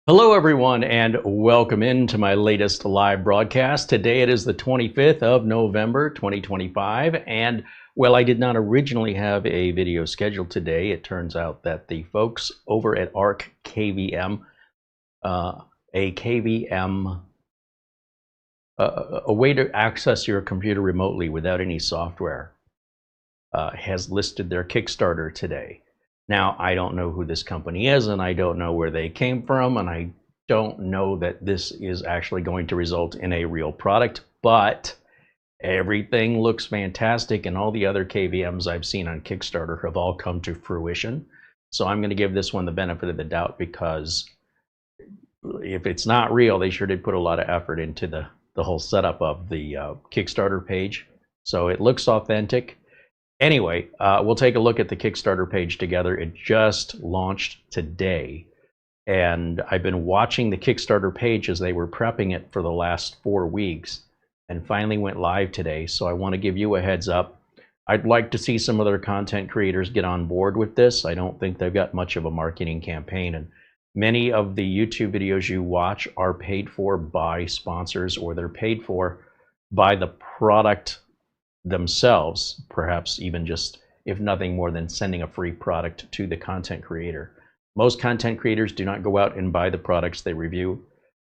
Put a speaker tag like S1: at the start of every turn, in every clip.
S1: Hello everyone and welcome into my latest live broadcast. Today it is the 25th of November 2025 and well, I did not originally have a video scheduled today. It turns out that the folks over at ArkKVM, a KVM, a way to access your computer remotely without any software, has listed their Kickstarter today. Now, I don't know who this company is, and I don't know where they came from, and I don't know that this is actually going to result in a real product, but everything looks fantastic, and all the other KVMs I've seen on Kickstarter have all come to fruition. So I'm going to give this one the benefit of the doubt, because if it's not real, they sure did put a lot of effort into the whole setup of the Kickstarter page. So it looks authentic. Anyway, we'll take a look at the Kickstarter page together. It just launched today, and I've been watching the Kickstarter page as they were prepping it for the last 4 weeks, and finally went live today. So I want to give you a heads up. I'd like to see some other content creators get on board with this. I don't think they've got much of a marketing campaign, and many of the YouTube videos you watch are paid for by sponsors, or they're paid for by the product themselves, perhaps even just, if nothing more than sending a free product to the content creator. Most content creators do not go out and buy the products they review.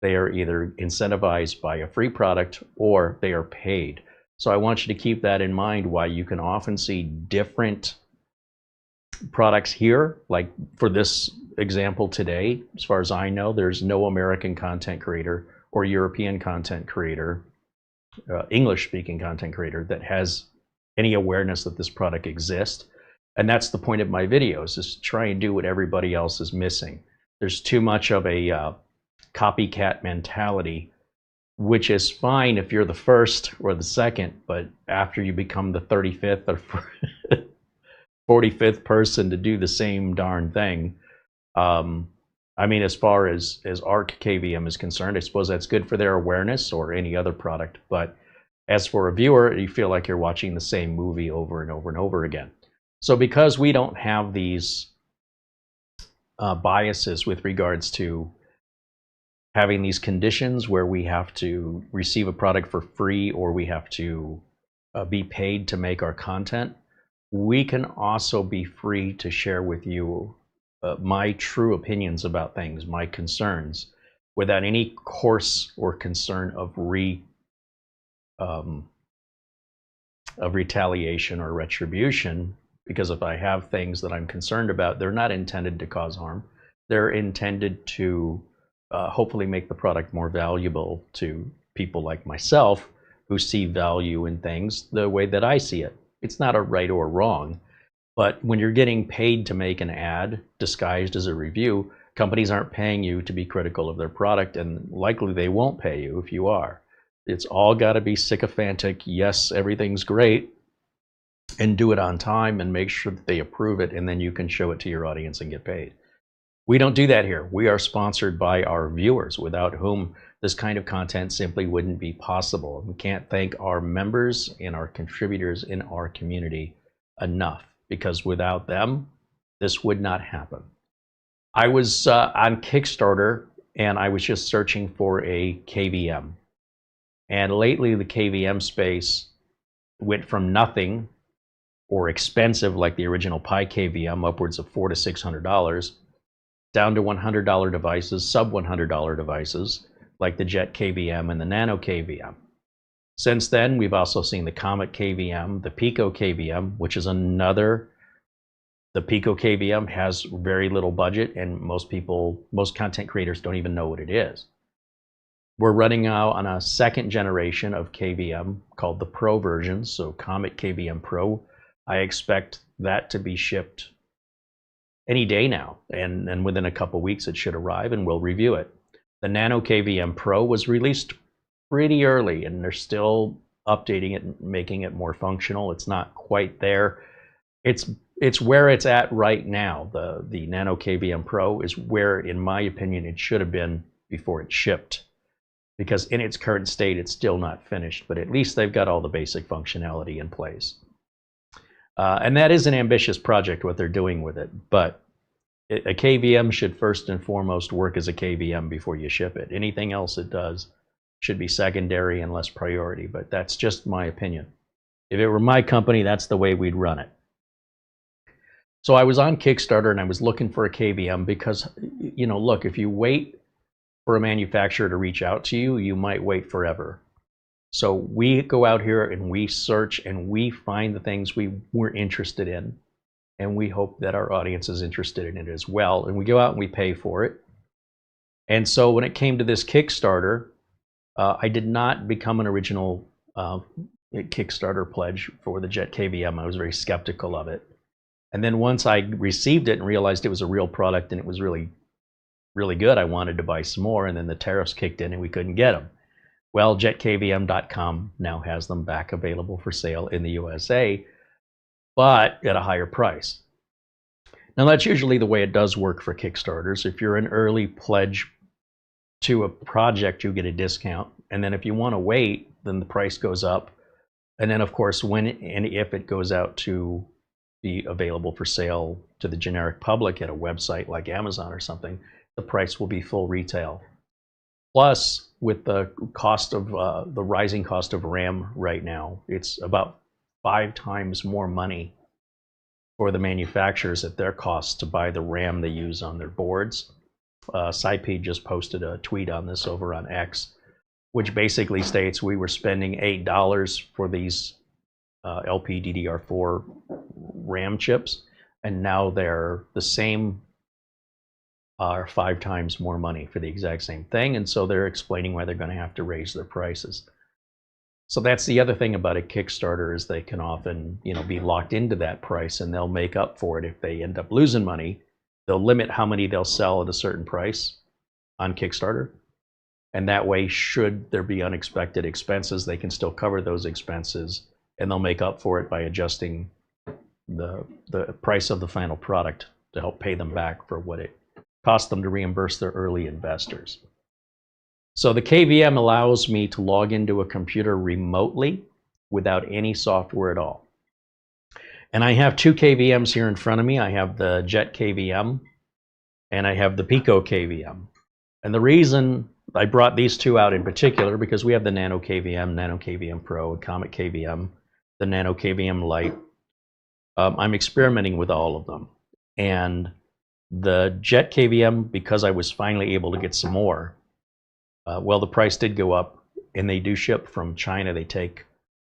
S1: They are either incentivized by a free product or they are paid. So I want you to keep that in mind, why you can often see different products here. Like for this example today, as far as I know, there's no American content creator or European content creator, English-speaking content creator, that has any awareness that this product exists. And that's the point of my videos, is to try and do what everybody else is missing. There's too much of a copycat mentality, which is fine if you're the first or the second, but after you become the 35th or 45th person to do the same darn thing, I mean, as far as ArkKVM is concerned, I suppose that's good for their awareness or any other product. But as for a viewer, you feel like you're watching the same movie over and over and over again. So because we don't have these biases with regards to having these conditions where we have to receive a product for free or we have to be paid to make our content, we can also be free to share with you my true opinions about things, my concerns, without any course or concern of retaliation or retribution. Because if I have things that I'm concerned about, they're not intended to cause harm. They're intended to hopefully make the product more valuable to people like myself who see value in things the way that I see it. It's not a right or wrong. But when you're getting paid to make an ad disguised as a review, companies aren't paying you to be critical of their product, and likely they won't pay you if you are. It's all got to be sycophantic, yes, everything's great, and do it on time and make sure that they approve it, and then you can show it to your audience and get paid. We don't do that here. We are sponsored by our viewers, without whom this kind of content simply wouldn't be possible. We can't thank our members and our contributors in our community enough, because without them, this would not happen. I was on Kickstarter, and I was just searching for a KVM. And lately, the KVM space went from nothing or expensive, like the original PicoKVM, upwards of $400 to $600, down to $100 devices, sub $100 devices, like the JetKVM and the NanoKVM. Since then, we've also seen the CometKVM, the PicoKVM, which is another. The PicoKVM has very little budget, and most content creators don't even know what it is. We're running now on a second generation of KVM called the Pro version, so CometKVM Pro. I expect that to be shipped any day now, and within a couple weeks it should arrive, and we'll review it. The NanoKVM Pro was released pretty early, and they're still updating it and making it more functional. It's not quite there. It's where it's at right now. The NanoKVM Pro is where, in my opinion, it should have been before it shipped, because in its current state, it's still not finished, but at least they've got all the basic functionality in place. And that is an ambitious project, what they're doing with it, but A KVM should first and foremost work as a KVM before you ship it. Anything else it does should be secondary and less priority, but that's just my opinion. If it were my company, that's the way we'd run it. So I was on Kickstarter and I was looking for a KVM because, you know, look, if you wait for a manufacturer to reach out to you, you might wait forever. So we go out here and we search and we find the things we're interested in, and we hope that our audience is interested in it as well. And we go out and we pay for it. And so when it came to this Kickstarter, I did not become an original Kickstarter pledge for the JetKVM. I was very skeptical of it. And then once I received it and realized it was a real product and it was really, really good, I wanted to buy some more, and then the tariffs kicked in and we couldn't get them. Well, JetKVM.com now has them back available for sale in the USA, but at a higher price. Now that's usually the way it does work for Kickstarters. If you're an early pledge to a project, you get a discount. And then if you want to wait, then the price goes up. And then of course, when and if it goes out to be available for sale to the generic public at a website like Amazon or something, the price will be full retail. Plus, with the cost of the rising cost of RAM right now, it's about 5 times more money for the manufacturers at their cost to buy the RAM they use on their boards. SciPy just posted a tweet on this over on X, which basically states we were spending $8 for these LPDDR4 RAM chips, and now they're the same, are 5 times more money for the exact same thing, and so they're explaining why they're going to have to raise their prices. So that's the other thing about a Kickstarter, is they can often, you know, be locked into that price, and they'll make up for it if they end up losing money. They'll limit how many they'll sell at a certain price on Kickstarter, and that way, should there be unexpected expenses, they can still cover those expenses, and they'll make up for it by adjusting the price of the final product to help pay them back for what it cost them to reimburse their early investors. So the KVM allows me to log into a computer remotely without any software at all. And I have 2 KVMs here in front of me. I have the JetKVM and I have the PicoKVM. And the reason I brought these 2 out in particular, because we have the NanoKVM, NanoKVM Pro, and CometKVM, the NanoKVM Lite. I'm experimenting with all of them. And the JetKVM, because I was finally able to get some more, well, the price did go up, and they do ship from China. They take,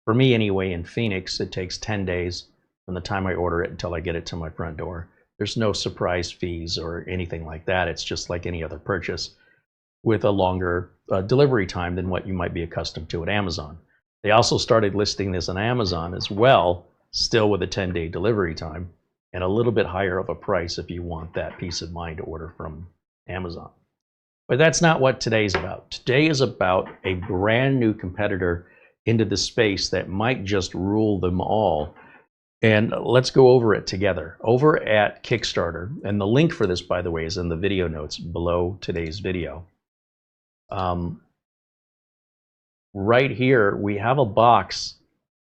S1: for me anyway, in Phoenix, it takes 10 days from the time I order it until I get it to my front door. There's no surprise fees or anything like that. It's just like any other purchase with a longer delivery time than what you might be accustomed to at Amazon. They also started listing this on Amazon as well, still with a 10-day delivery time and a little bit higher of a price if you want that peace of mind to order from Amazon. But that's not what today's about. Today is about a brand new competitor into the space that might just rule them all. And let's go over it together. Over at Kickstarter, and the link for this, by the way, is in the video notes below today's video. Right here, we have a box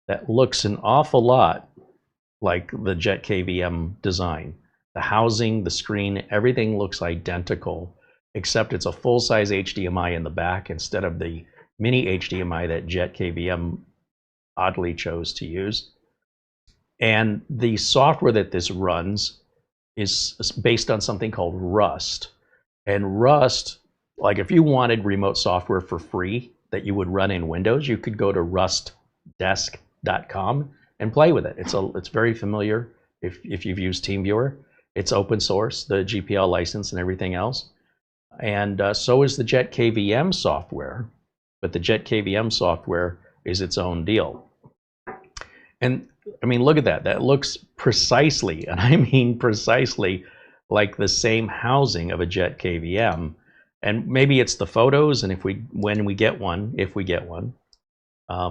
S1: that looks an awful lot like the JetKVM design. The housing, the screen, everything looks identical, except it's a full-size HDMI in the back instead of the mini HDMI that JetKVM oddly chose to use. And the software that this runs is based on something called Rust. And Rust, like if you wanted remote software for free that you would run in Windows, you could go to rustdesk.com and play with it. It's very familiar if you've used TeamViewer. It's open source, the GPL license and everything else. And so is the JetKVM software, but the JetKVM software is its own deal. And I mean, look at that. That looks precisely, and I mean precisely, like the same housing of a JetKVM. And maybe it's the photos, and when we get one, if we get one. Let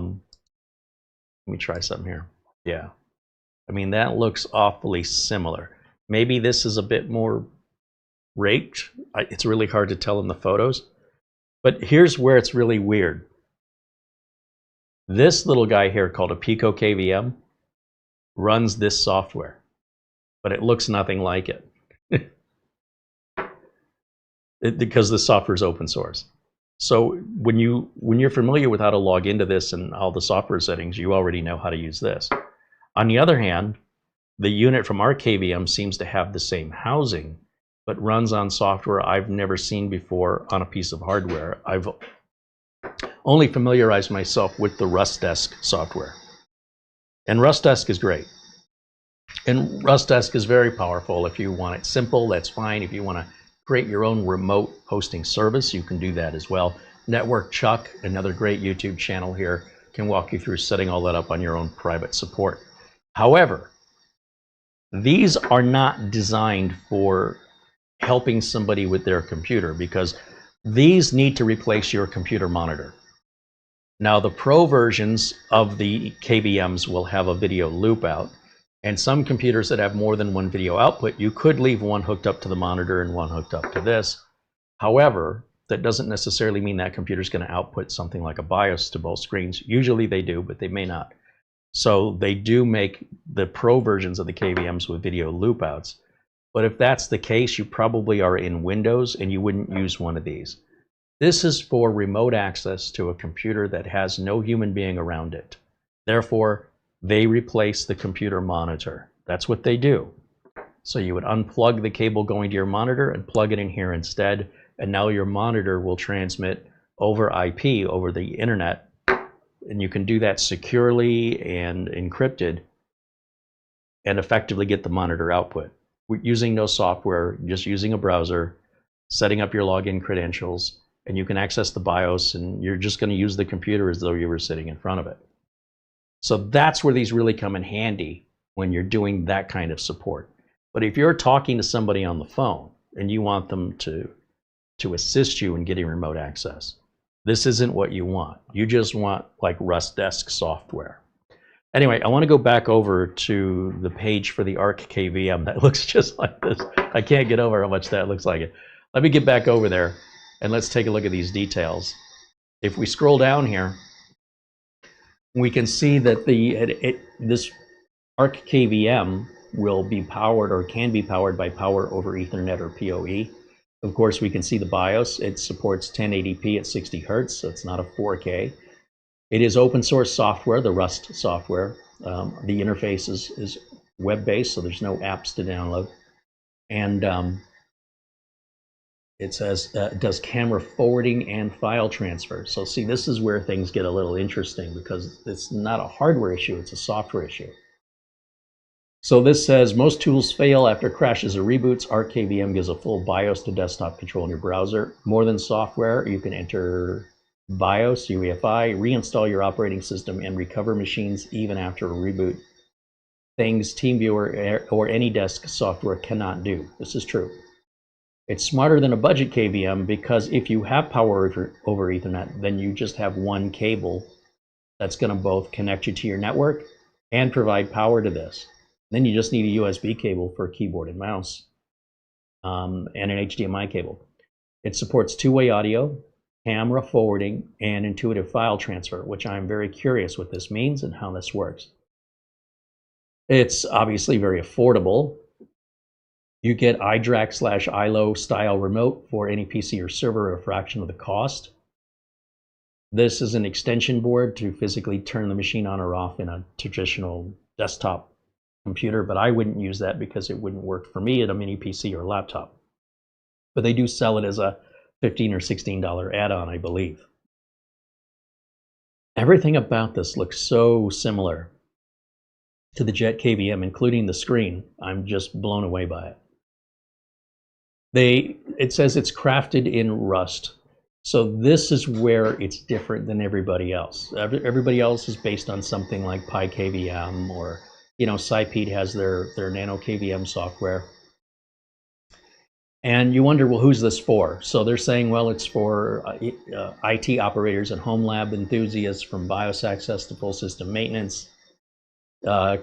S1: me try something here. Yeah. I mean, that looks awfully similar. Maybe this is a bit more raked. It's really hard to tell in the photos. But here's where it's really weird. This little guy here called a PicoKVM runs this software, but it looks nothing like it. because the software is open source. So when you're familiar with how to log into this and all the software settings, you already know how to use this. On the other hand, the unit from ArkKVM seems to have the same housing, but runs on software I've never seen before on a piece of hardware. I've only familiarized myself with the RustDesk software. And RustDesk is great. And RustDesk is very powerful. If you want it simple, that's fine. If you want to create your own remote hosting service, you can do that as well. Network Chuck, another great YouTube channel here, can walk you through setting all that up on your own private support. However, these are not designed for helping somebody with their computer, because these need to replace your computer monitor. Now, the pro versions of the KVMs will have a video loop out, and some computers that have more than one video output, you could leave one hooked up to the monitor and one hooked up to this. However, that doesn't necessarily mean that computer is going to output something like a BIOS to both screens. Usually they do, but they may not. So they do make the pro versions of the KVMs with video loop outs. But if that's the case, you probably are in Windows and you wouldn't use one of these. This is for remote access to a computer that has no human being around it. Therefore, they replace the computer monitor. That's what they do. So you would unplug the cable going to your monitor and plug it in here instead, and now your monitor will transmit over IP, over the internet, and you can do that securely and encrypted and effectively get the monitor output. Using no software, just using a browser, setting up your login credentials, and you can access the BIOS, and you're just going to use the computer as though you were sitting in front of it. So that's where these really come in handy when you're doing that kind of support. But if you're talking to somebody on the phone and you want them to assist you in getting remote access, this isn't what you want. You just want like RustDesk software. Anyway, I want to go back over to the page for the ArkKVM. That looks just like this. I can't get over how much that looks like it. Let me get back over there and let's take a look at these details. If we scroll down here, we can see that this ArkKVM will be powered, or can be powered, by Power over Ethernet, or PoE. Of course, we can see the BIOS. It supports 1080p at 60 Hertz, so it's not a 4K. It is open source software, the Rust software. The interface is web-based, so there's no apps to download. And it says it does camera forwarding and file transfer. So see, this is where things get a little interesting, because it's not a hardware issue, it's a software issue. So this says, most tools fail after crashes or reboots. ArkKVM gives a full BIOS to desktop control in your browser. More than software, you can enter BIOS, UEFI, reinstall your operating system, and recover machines even after a reboot. Things TeamViewer or any desk software cannot do. This is true. It's smarter than a budget KVM, because if you have power over Ethernet, then you just have one cable that's going to both connect you to your network and provide power to this. Then you just need a USB cable for a keyboard and mouse, and an HDMI cable. It supports two-way audio, camera forwarding, and intuitive file transfer, which I'm very curious what this means and how this works. It's obviously very affordable. You get iDRAC/ILO style remote for any PC or server at a fraction of the cost. This is an extension board to physically turn the machine on or off in a traditional desktop computer, but I wouldn't use that because it wouldn't work for me at a mini PC or laptop. But they do sell it as a $15 or $16 add-on, I believe. Everything about this looks so similar to the JetKVM, including the screen. I'm just blown away by it. It says it's crafted in Rust. So this is where it's different than everybody else. Everybody else is based on something like PicoKVM, or Cyped has their NanoKVM software. And you wonder, well, who's this for? So they're saying, well, it's for IT operators and home lab enthusiasts, from BIOS access to full system maintenance,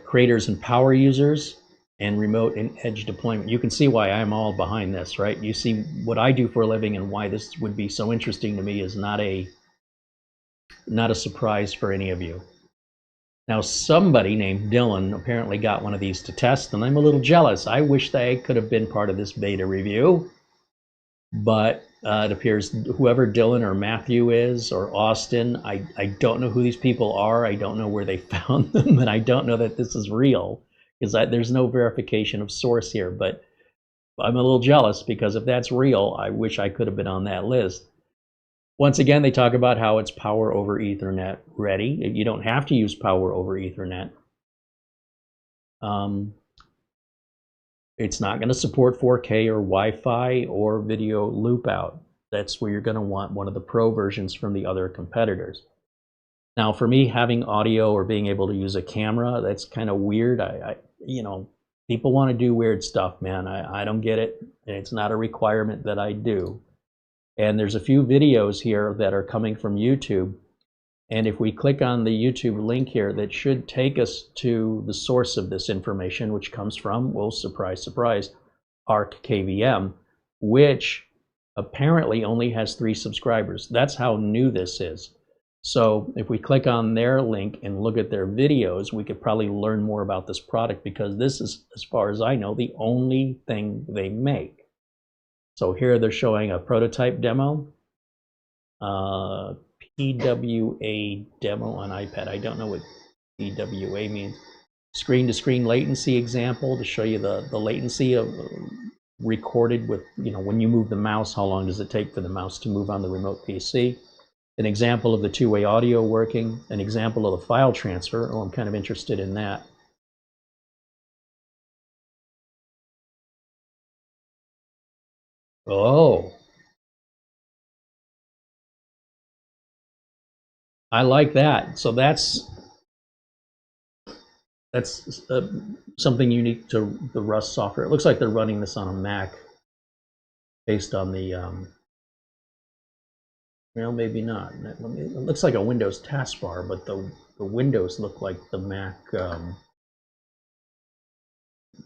S1: creators and power users, and remote and edge deployment. You can see why I'm all behind this, right? You see what I do for a living and why this would be so interesting to me is not a surprise for any of you. Now, somebody named Dylan apparently got one of these to test, and I'm a little jealous. I wish they could have been part of this beta review, but It appears whoever Dylan or Matthew is, or Austin, I don't know who these people are. I don't know where they found them, and I don't know that this is real, because there's no verification of source here. But I'm a little jealous, because if that's real, I wish I could have been on that list. Once again, they talk about how it's power over Ethernet ready. You don't have to use power over Ethernet. It's not going to support 4K or Wi-Fi or video loop out. That's where you're going to want one of the pro versions from the other competitors. Now, for me, having audio or being able to use a camera, that's kind of weird. You know, people want to do weird stuff, man. I don't get it. It's not a requirement that I do. And there's a few videos here that are coming from YouTube. And if we click on the YouTube link here, that should take us to the source of this information, which comes from, well, surprise, surprise, ArkKVM, which apparently only has 3 subscribers. That's how new this is. So if we click on their link and look at their videos, we could probably learn more about this product, because this is, as far as I know, the only thing they make. So here they're showing a prototype demo. PWA demo on iPad. I don't know what PWA means. Screen-to-screen latency example to show you the latency of recorded with, you know, when you move the mouse, how long does it take for the mouse to move on the remote PC. An example of the two-way audio working. An example of the file transfer. Oh, I'm kind of interested in that. Oh, I like that. So that's something unique to the Rust software. It looks like they're running this on a Mac based on the, well, maybe not. It looks like a Windows taskbar, but the windows look like the Mac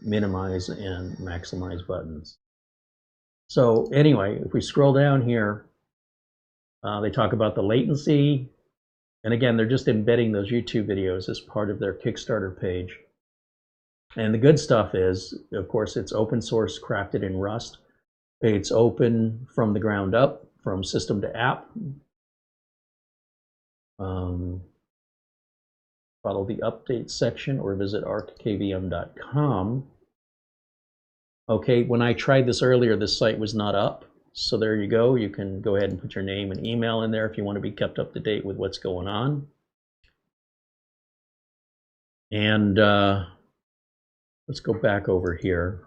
S1: minimize and maximize buttons. So anyway, if we scroll down here, they talk about the latency. And again, they're just embedding those YouTube videos as part of their Kickstarter page. And the good stuff is, of course, it's open source, crafted in Rust. It's open from the ground up, from system to app. Follow the update section or visit ArkKVM.com. Okay, when I tried this earlier, this site was not up. So there you go. You can go ahead and put your name and email in there if you want to be kept up to date with what's going on. And let's go back over here.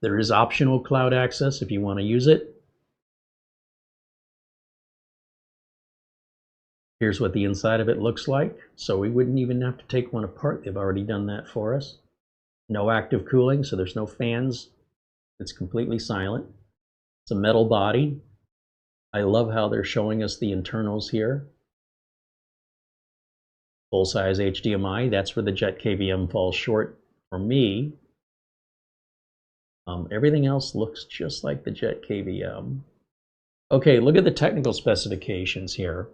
S1: There is optional cloud access if you want to use it. Here's what the inside of it looks like. So we wouldn't even have to take one apart. They've already done that for us. No active cooling, so there's no fans. It's completely silent. It's a metal body. I love how they're showing us the internals here. Full-size HDMI, that's where the JetKVM falls short for me. Everything else looks just like the JetKVM. Okay, look at the technical specifications here.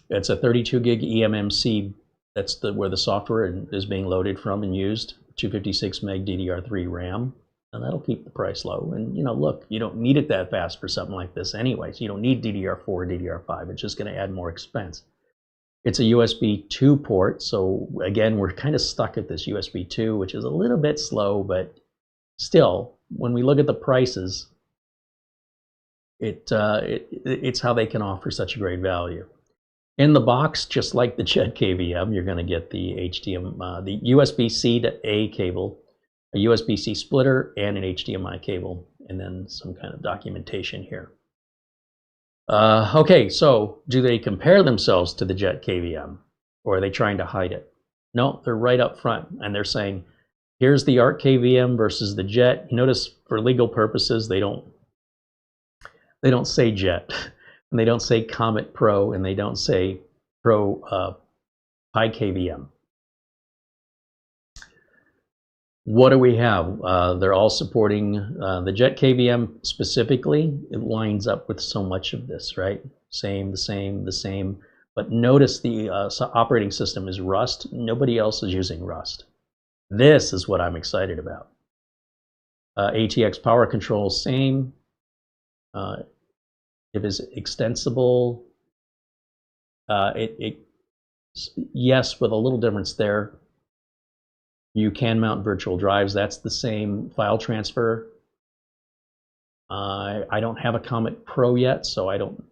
S1: It's a 32 gig eMMC. That's where the software is being loaded from and used. 256 meg DDR3 RAM, and that'll keep the price low. And you know, look, you don't need it that fast for something like this anyways. You don't need DDR4 or DDR5. It's just going to add more expense. It's a USB 2 port, so again, we're kind of stuck at this USB 2, which is a little bit slow, but still, when we look at the prices, it's how they can offer such a great value. In the box, just like the JetKVM, you're going to get the the USB-C to A cable, a USB-C splitter, and an HDMI cable, and then some kind of documentation here. Okay, so do they compare themselves to the JetKVM, or are they trying to hide it? No, they're right up front, and they're saying, here's the ArkKVM versus the Jet. You notice, for legal purposes, they don't say Jet. And they don't say Comet Pro, and they don't say Pro PicoKVM. What do we have? They're all supporting the JetKVM specifically. It lines up with so much of this, right? Same, the same, the same. But notice the operating system is Rust. Nobody else is using Rust. This is what I'm excited about. ATX power control, same. If it's extensible, yes, with a little difference there. You can mount virtual drives. That's the same file transfer. I don't have a Comet Pro yet, so I don't.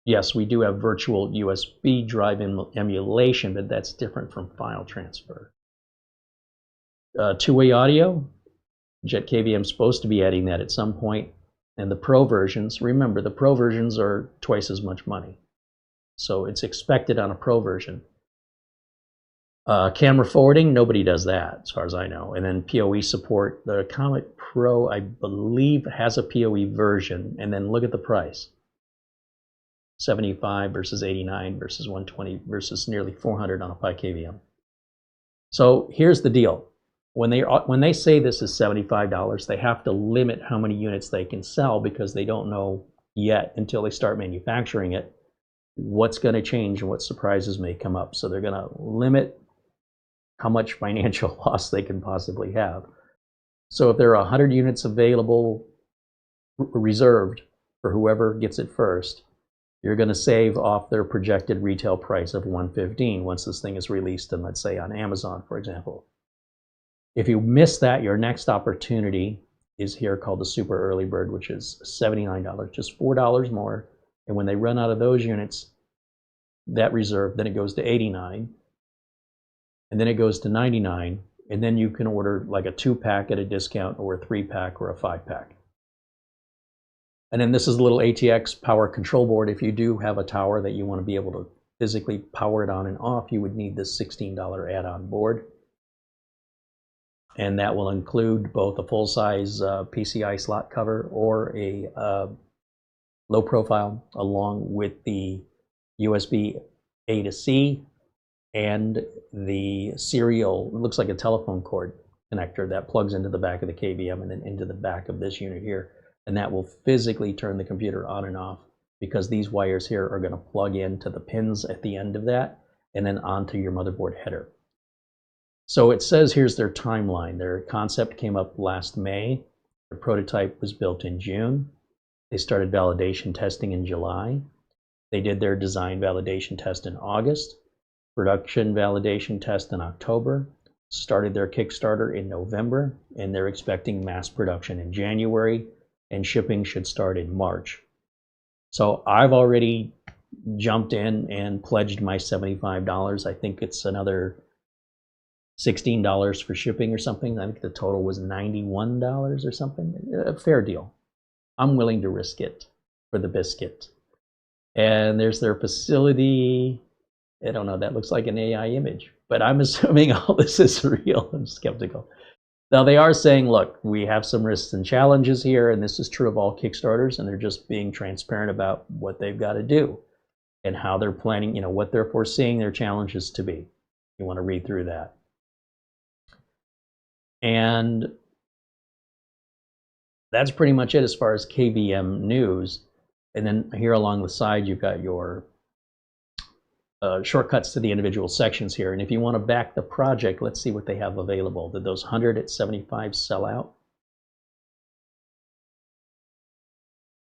S1: Yes, we do have virtual USB drive emulation, but that's different from file transfer. Two-way audio. JetKVM is supposed to be adding that at some point. And the Pro versions, remember, the Pro versions are twice as much money. So it's expected on a Pro version. Camera forwarding, nobody does that as far as I know. And then PoE support. The Comet Pro, I believe, has a PoE version. And then look at the price. 75 versus 89 versus 120 versus nearly 400 on a PicoKVM. So here's the deal. When they say this is $75, they have to limit how many units they can sell because they don't know yet until they start manufacturing it what's going to change and what surprises may come up. So they're going to limit how much financial loss they can possibly have. So if there are 100 units available, reserved for whoever gets it first, you're going to save off their projected retail price of $115 once this thing is released, and let's say on Amazon, for example. If you miss that, your next opportunity is here called the Super Early Bird, which is $79, just $4 more. And when they run out of those units, that reserve, then it goes to $89, and then it goes to $99, and then you can order like a 2-pack at a discount, or a 3-pack, or a 5-pack. And then this is a little ATX power control board. If you do have a tower that you want to be able to physically power it on and off, you would need this $16 add-on board. And that will include both a full-size PCI slot cover or a low profile, along with the USB A to C and the serial, it looks like a telephone cord connector that plugs into the back of the KVM and then into the back of this unit here. And that will physically turn the computer on and off, because these wires here are going to plug into the pins at the end of that and then onto your motherboard header. So it says here's their timeline. Their concept came up last May. The prototype was built in June. They started validation testing in July. They did their design validation test in August, production validation test in October, started their Kickstarter in November, and they're expecting mass production in January, and shipping should start in March. So I've already jumped in and pledged my $75. I think it's another $16 for shipping or something. I think the total was $91 or something. A fair deal. I'm willing to risk it for the biscuit. And there's their facility. I don't know, that looks like an AI image, but I'm assuming all this is real. I'm skeptical. Now they are saying, look, we have some risks and challenges here, and this is true of all Kickstarters, and they're just being transparent about what they've got to do and how they're planning, what they're foreseeing their challenges to be. You want to read through that. And that's pretty much it as far as KVM news. And then here along the side, you've got your shortcuts to the individual sections here. And if you want to back the project, let's see what they have available. Did those 100 at 75 sell out?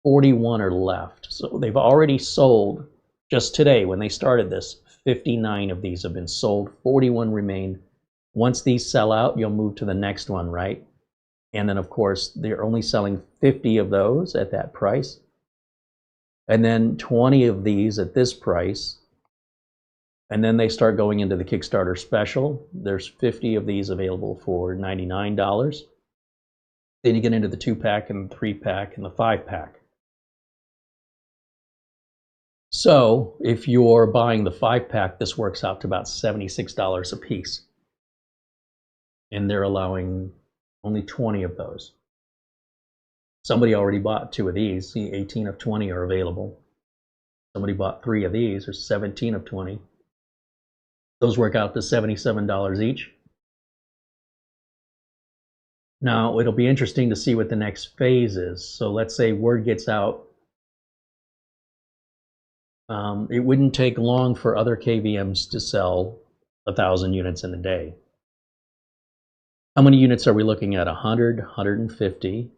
S1: 41 are left. So they've already sold, just today when they started this, 59 of these have been sold, 41 remain. Once these sell out, you'll move to the next one, right? And then, of course, they're only selling 50 of those at that price. And then 20 of these at this price. And then they start going into the Kickstarter special. There's 50 of these available for $99. Then you get into the 2-pack and the 3-pack and the 5-pack. So if you're buying the 5-pack, this works out to about $76 a piece. And they're allowing only 20 of those. Somebody already bought 2 of these. See, 18 of 20 are available. Somebody bought 3 of these, or 17 of 20. Those work out to $77 each. Now, it'll be interesting to see what the next phase is. So let's say word gets out. It wouldn't take long for other KVMs to sell 1,000 units in a day. How many units are we looking at? 100, 150,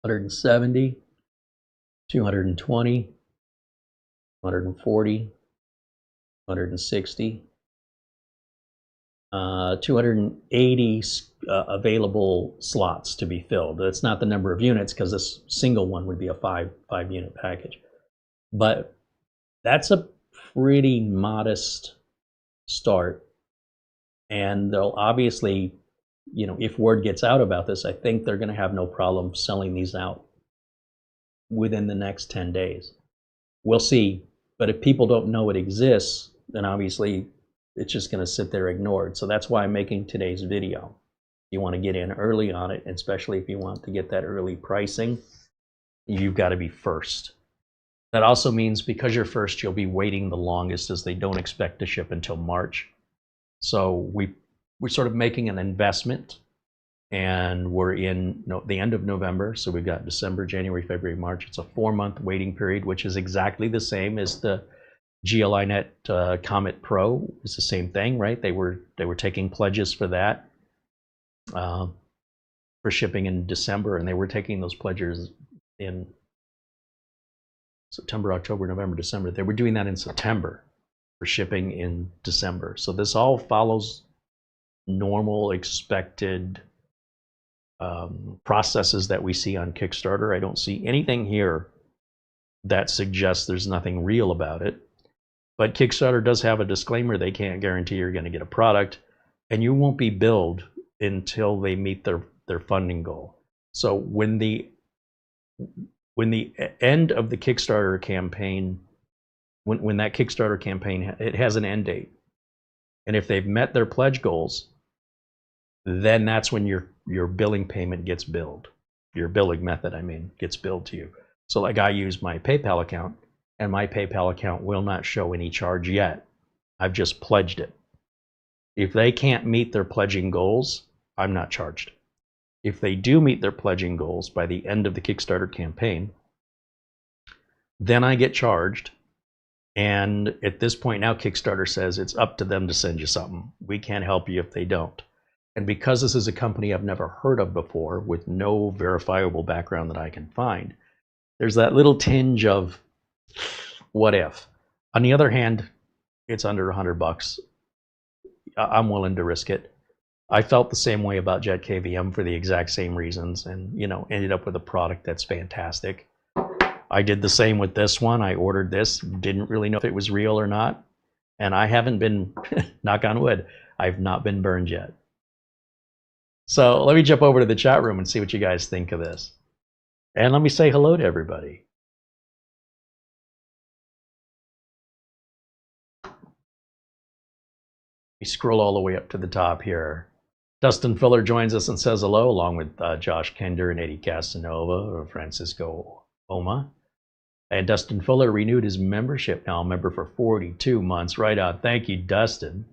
S1: 170, 220, 140, 160, 280 available slots to be filled. That's not the number of units, because this single one would be a five unit package. But that's a pretty modest start. And they'll obviously, you know, if word gets out about this, I think they're going to have no problem selling these out within the next 10 days. We'll see. But if people don't know it exists, then obviously it's just going to sit there ignored. So that's why I'm making today's video. You want to get in early on it, especially if you want to get that early pricing, you've got to be first. That also means because you're first, you'll be waiting the longest, as they don't expect to ship until March. So we're sort of making an investment, and we're in the end of November. So we've got December, January, February, March. It's a 4-month waiting period, which is exactly the same as the GLINet Comet Pro. It's the same thing, right? They were taking pledges for that for shipping in December, and they were taking those pledges in September, October, November, December. They were doing that in September for shipping in December. So this all follows normal, expected processes that we see on Kickstarter. I don't see anything here that suggests there's nothing real about it. But Kickstarter does have a disclaimer. They can't guarantee you're going to get a product, and you won't be billed until they meet their funding goal. So when the end of the Kickstarter campaign, when that Kickstarter campaign, it has an end date, and if they've met their pledge goals, then that's when your billing payment gets billed. Your billing method, I mean, gets billed to you. So like I use my PayPal account, and my PayPal account will not show any charge yet. I've just pledged it. If they can't meet their pledging goals, I'm not charged. If they do meet their pledging goals by the end of the Kickstarter campaign, then I get charged. And at this point now, Kickstarter says it's up to them to send you something. We can't help you if they don't. And because this is a company I've never heard of before, with no verifiable background that I can find, there's that little tinge of what if. On the other hand, it's under $100. I'm willing to risk it. I felt the same way about JetKVM for the exact same reasons, and ended up with a product that's fantastic. I did the same with this one. I ordered this, didn't really know if it was real or not, and I haven't been, knock on wood, I've not been burned yet. So let me jump over to the chat room and see what you guys think of this. And let me say hello to everybody. We scroll all the way up to the top here. Dustin Fuller joins us and says hello, along with Josh Kender and Eddie Casanova, or Francisco Oma. And Dustin Fuller renewed his membership, now a member for 42 months. Right on. Thank you, Dustin.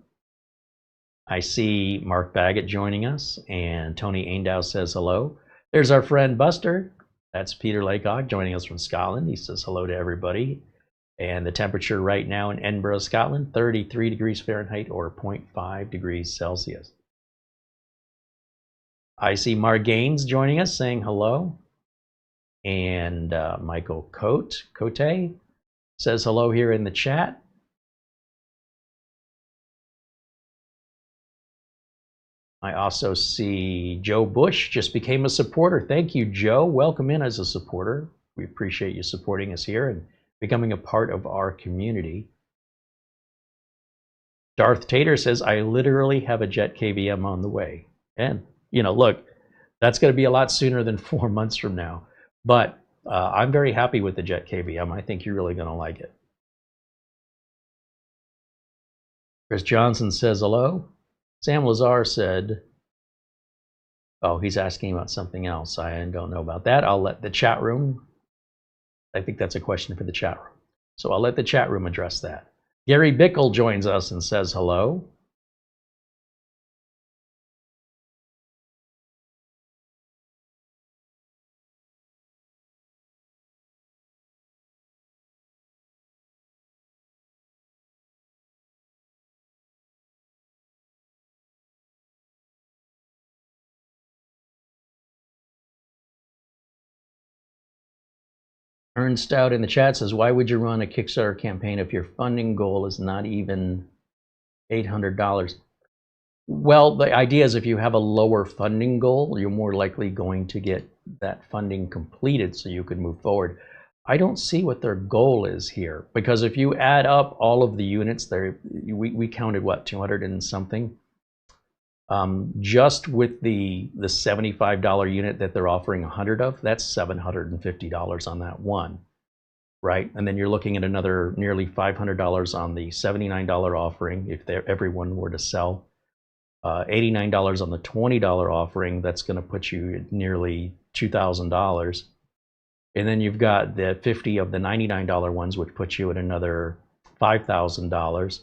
S1: I see Mark Baggett joining us, and Tony Aindow says hello. There's our friend Buster. That's Peter Laycock joining us from Scotland. He says hello to everybody. And the temperature right now in Edinburgh, Scotland, 33 degrees Fahrenheit or 0.5 degrees Celsius. I see Mark Gaines joining us, saying hello. And Michael Cote says hello here in the chat. I also see Joe Bush just became a supporter. Thank you, Joe. Welcome in as a supporter. We appreciate you supporting us here and becoming a part of our community. Darth Tater says, I literally have a JetKVM on the way. And, look, that's going to be a lot sooner than 4 months from now. But I'm very happy with the JetKVM. I think you're really going to like it. Chris Johnson says hello. Sam Lazar said, oh, he's asking about something else. I don't know about that. I'll let the chat room, I think that's a question for the chat room. So I'll let the chat room address that. Gary Bickle joins us and says hello. Ernst out in the chat says, why would you run a Kickstarter campaign if your funding goal is not even $800? Well, the idea is if you have a lower funding goal, you're more likely going to get that funding completed so you can move forward. I don't see what their goal is here, because if you add up all of the units there, we counted what, 200 and something? Just with the $75 unit that they're offering 100 of, that's $750 on that one, right? And then you're looking at another nearly $500 on the $79 offering if everyone were to sell. $89 on the $20 offering, that's going to put you at nearly $2,000. And then you've got the 50 of the $99 ones, which puts you at another $5,000.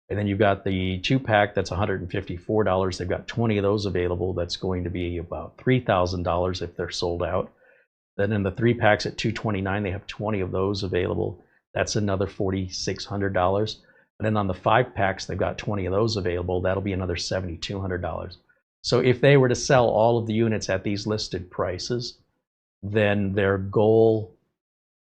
S1: And then you've got the 2-pack, that's $154. They've got 20 of those available. That's going to be about $3,000 if they're sold out. Then in the 3-packs at $229, they have 20 of those available. That's another $4,600. And then on the 5-packs, they've got 20 of those available. That'll be another $7,200. So if they were to sell all of the units at these listed prices, then their goal,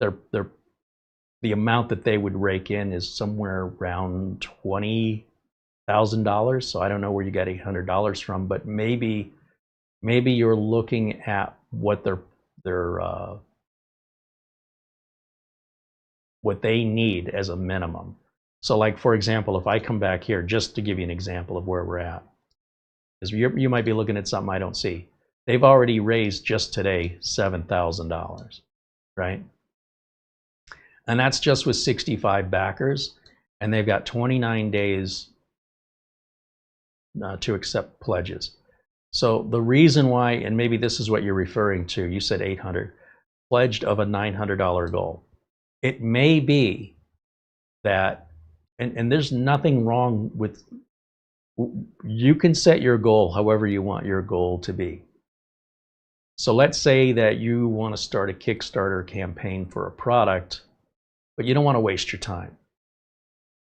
S1: the amount that they would rake in is somewhere around $20,000. So I don't know where you got $800 from, but maybe you're looking at what what they need as a minimum. So like, for example, if I come back here, just to give you an example of where we're at, because you might be looking at something I don't see. They've already raised just today $7,000, right? And that's just with 65 backers, and they've got 29 days to accept pledges. So the reason why, and maybe this is what you're referring to, you said 800, pledged of a $900 goal. It may be that, and there's nothing wrong with, you can set your goal however you want your goal to be. So let's say that you want to start a Kickstarter campaign for a product, but you don't want to waste your time.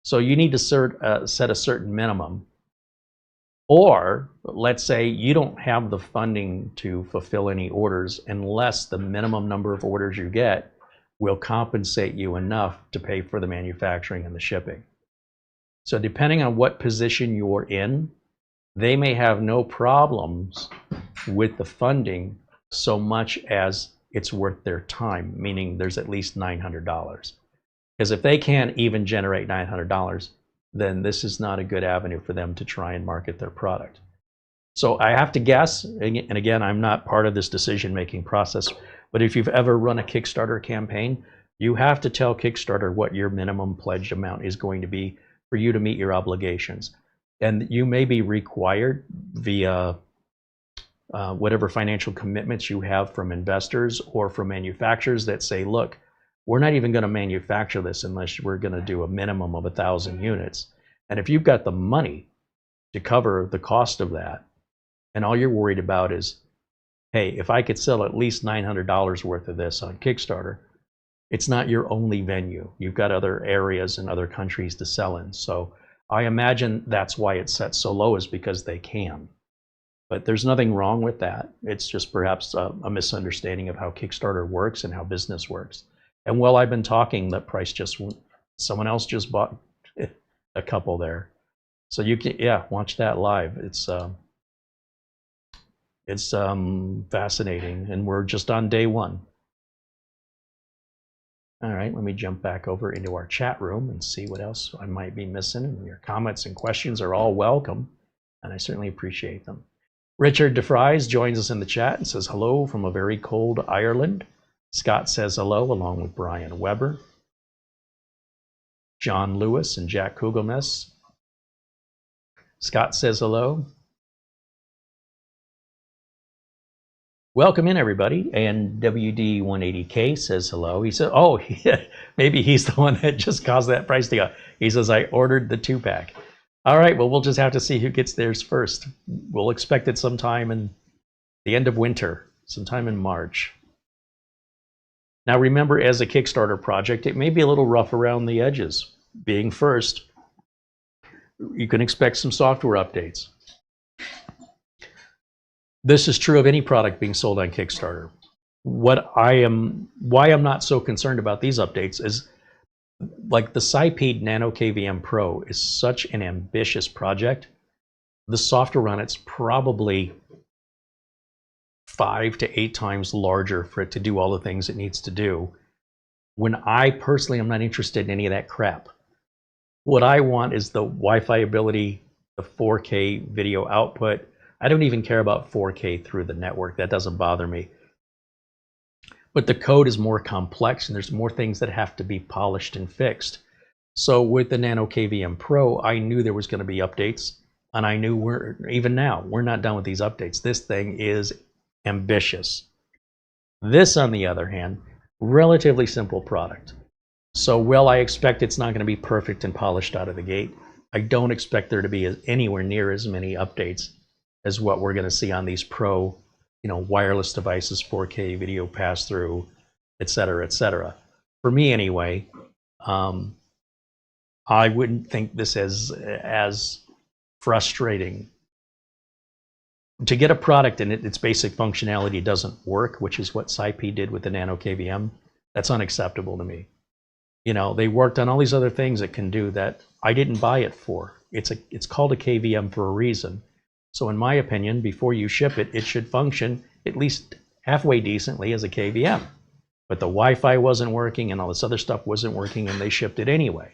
S1: So you need to set a certain minimum. Or let's say you don't have the funding to fulfill any orders unless the minimum number of orders you get will compensate you enough to pay for the manufacturing and the shipping. So depending on what position you're in, they may have no problems with the funding so much as it's worth their time, meaning there's at least $900. Because if they can't even generate $900, then this is not a good avenue for them to try and market their product. So I have to guess, and again, I'm not part of this decision-making process, but if you've ever run a Kickstarter campaign, you have to tell Kickstarter what your minimum pledged amount is going to be for you to meet your obligations. And you may be required via whatever financial commitments you have from investors or from manufacturers that say, look, we're not even going to manufacture this unless we're going to do a minimum of 1,000 units. And if you've got the money to cover the cost of that, and all you're worried about is, hey, if I could sell at least $900 worth of this on Kickstarter, it's not your only venue. You've got other areas and other countries to sell in. So I imagine that's why it's set so low, is because they can. But there's nothing wrong with that. It's just perhaps a misunderstanding of how Kickstarter works and how business works. And while I've been talking, that price just went, someone else just bought a couple there. So you can, yeah, watch that live. It's fascinating, and we're just on day one. All right, let me jump back over into our chat room and see what else I might be missing. And your comments and questions are all welcome, and I certainly appreciate them. Richard DeFries joins us in the chat and says hello from a very cold Ireland. Scott says hello along with Brian Weber. John Lewis and Jack Kugelmess. Scott says hello. Welcome in, everybody. And WD180K says hello. He said, oh, maybe he's the one that just caused that price to go. He says, I ordered the 2-pack. All right, well, we'll just have to see who gets theirs first. We'll expect it sometime in the end of winter, sometime in March. Now, remember, as a Kickstarter project, it may be a little rough around the edges. Being first, you can expect some software updates. This is true of any product being sold on Kickstarter. why I'm not so concerned about these updates is, like, the SciPede NanoKVM Pro is such an ambitious project. The software on it's probably 5 to 8 times larger for it to do all the things it needs to do. When I personally am not interested in any of that crap. What I want is the Wi-Fi ability, the 4K video output. I don't even care about 4K through the network. That doesn't bother me. But the code is more complex and there's more things that have to be polished and fixed. So with the NanoKVM Pro, I knew there was going to be updates, and I knew even now, we're not done with these updates. This thing is ambitious. This, on the other hand, relatively simple product. So while I expect it's not going to be perfect and polished out of the gate, I don't expect there to be anywhere near as many updates as what we're going to see on these Pro, wireless devices, 4K video pass-through, et cetera, et cetera. For me, anyway, I wouldn't think this as frustrating. To get a product and its basic functionality doesn't work, which is what SciPede did with the NanoKVM, that's unacceptable to me. They worked on all these other things it can do that I didn't buy it for. It's called a KVM for a reason. So in my opinion, before you ship it, it should function at least halfway decently as a KVM. But the Wi-Fi wasn't working and all this other stuff wasn't working, and they shipped it anyway.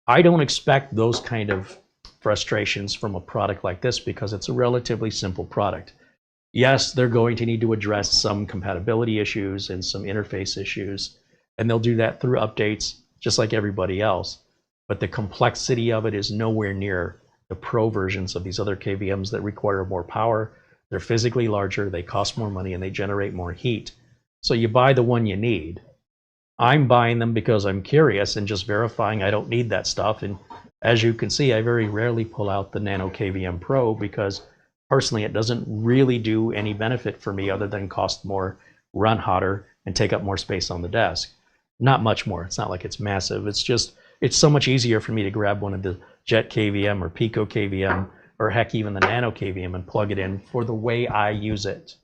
S1: I don't expect those kind of frustrations from a product like this because it's a relatively simple product. Yes, they're going to need to address some compatibility issues and some interface issues, and they'll do that through updates just like everybody else. But the complexity of it is nowhere near the Pro versions of these other KVMs that require more power. They're physically larger, they cost more money, and they generate more heat. So you buy the one you need. I'm buying them because I'm curious and just verifying I don't need that stuff. And as you can see, I very rarely pull out the NanoKVM Pro because personally it doesn't really do any benefit for me other than cost more, run hotter, and take up more space on the desk. Not much more. It's not like it's massive. It's so much easier for me to grab one of the JetKVM or PicoKVM or heck even the NanoKVM and plug it in for the way I use it.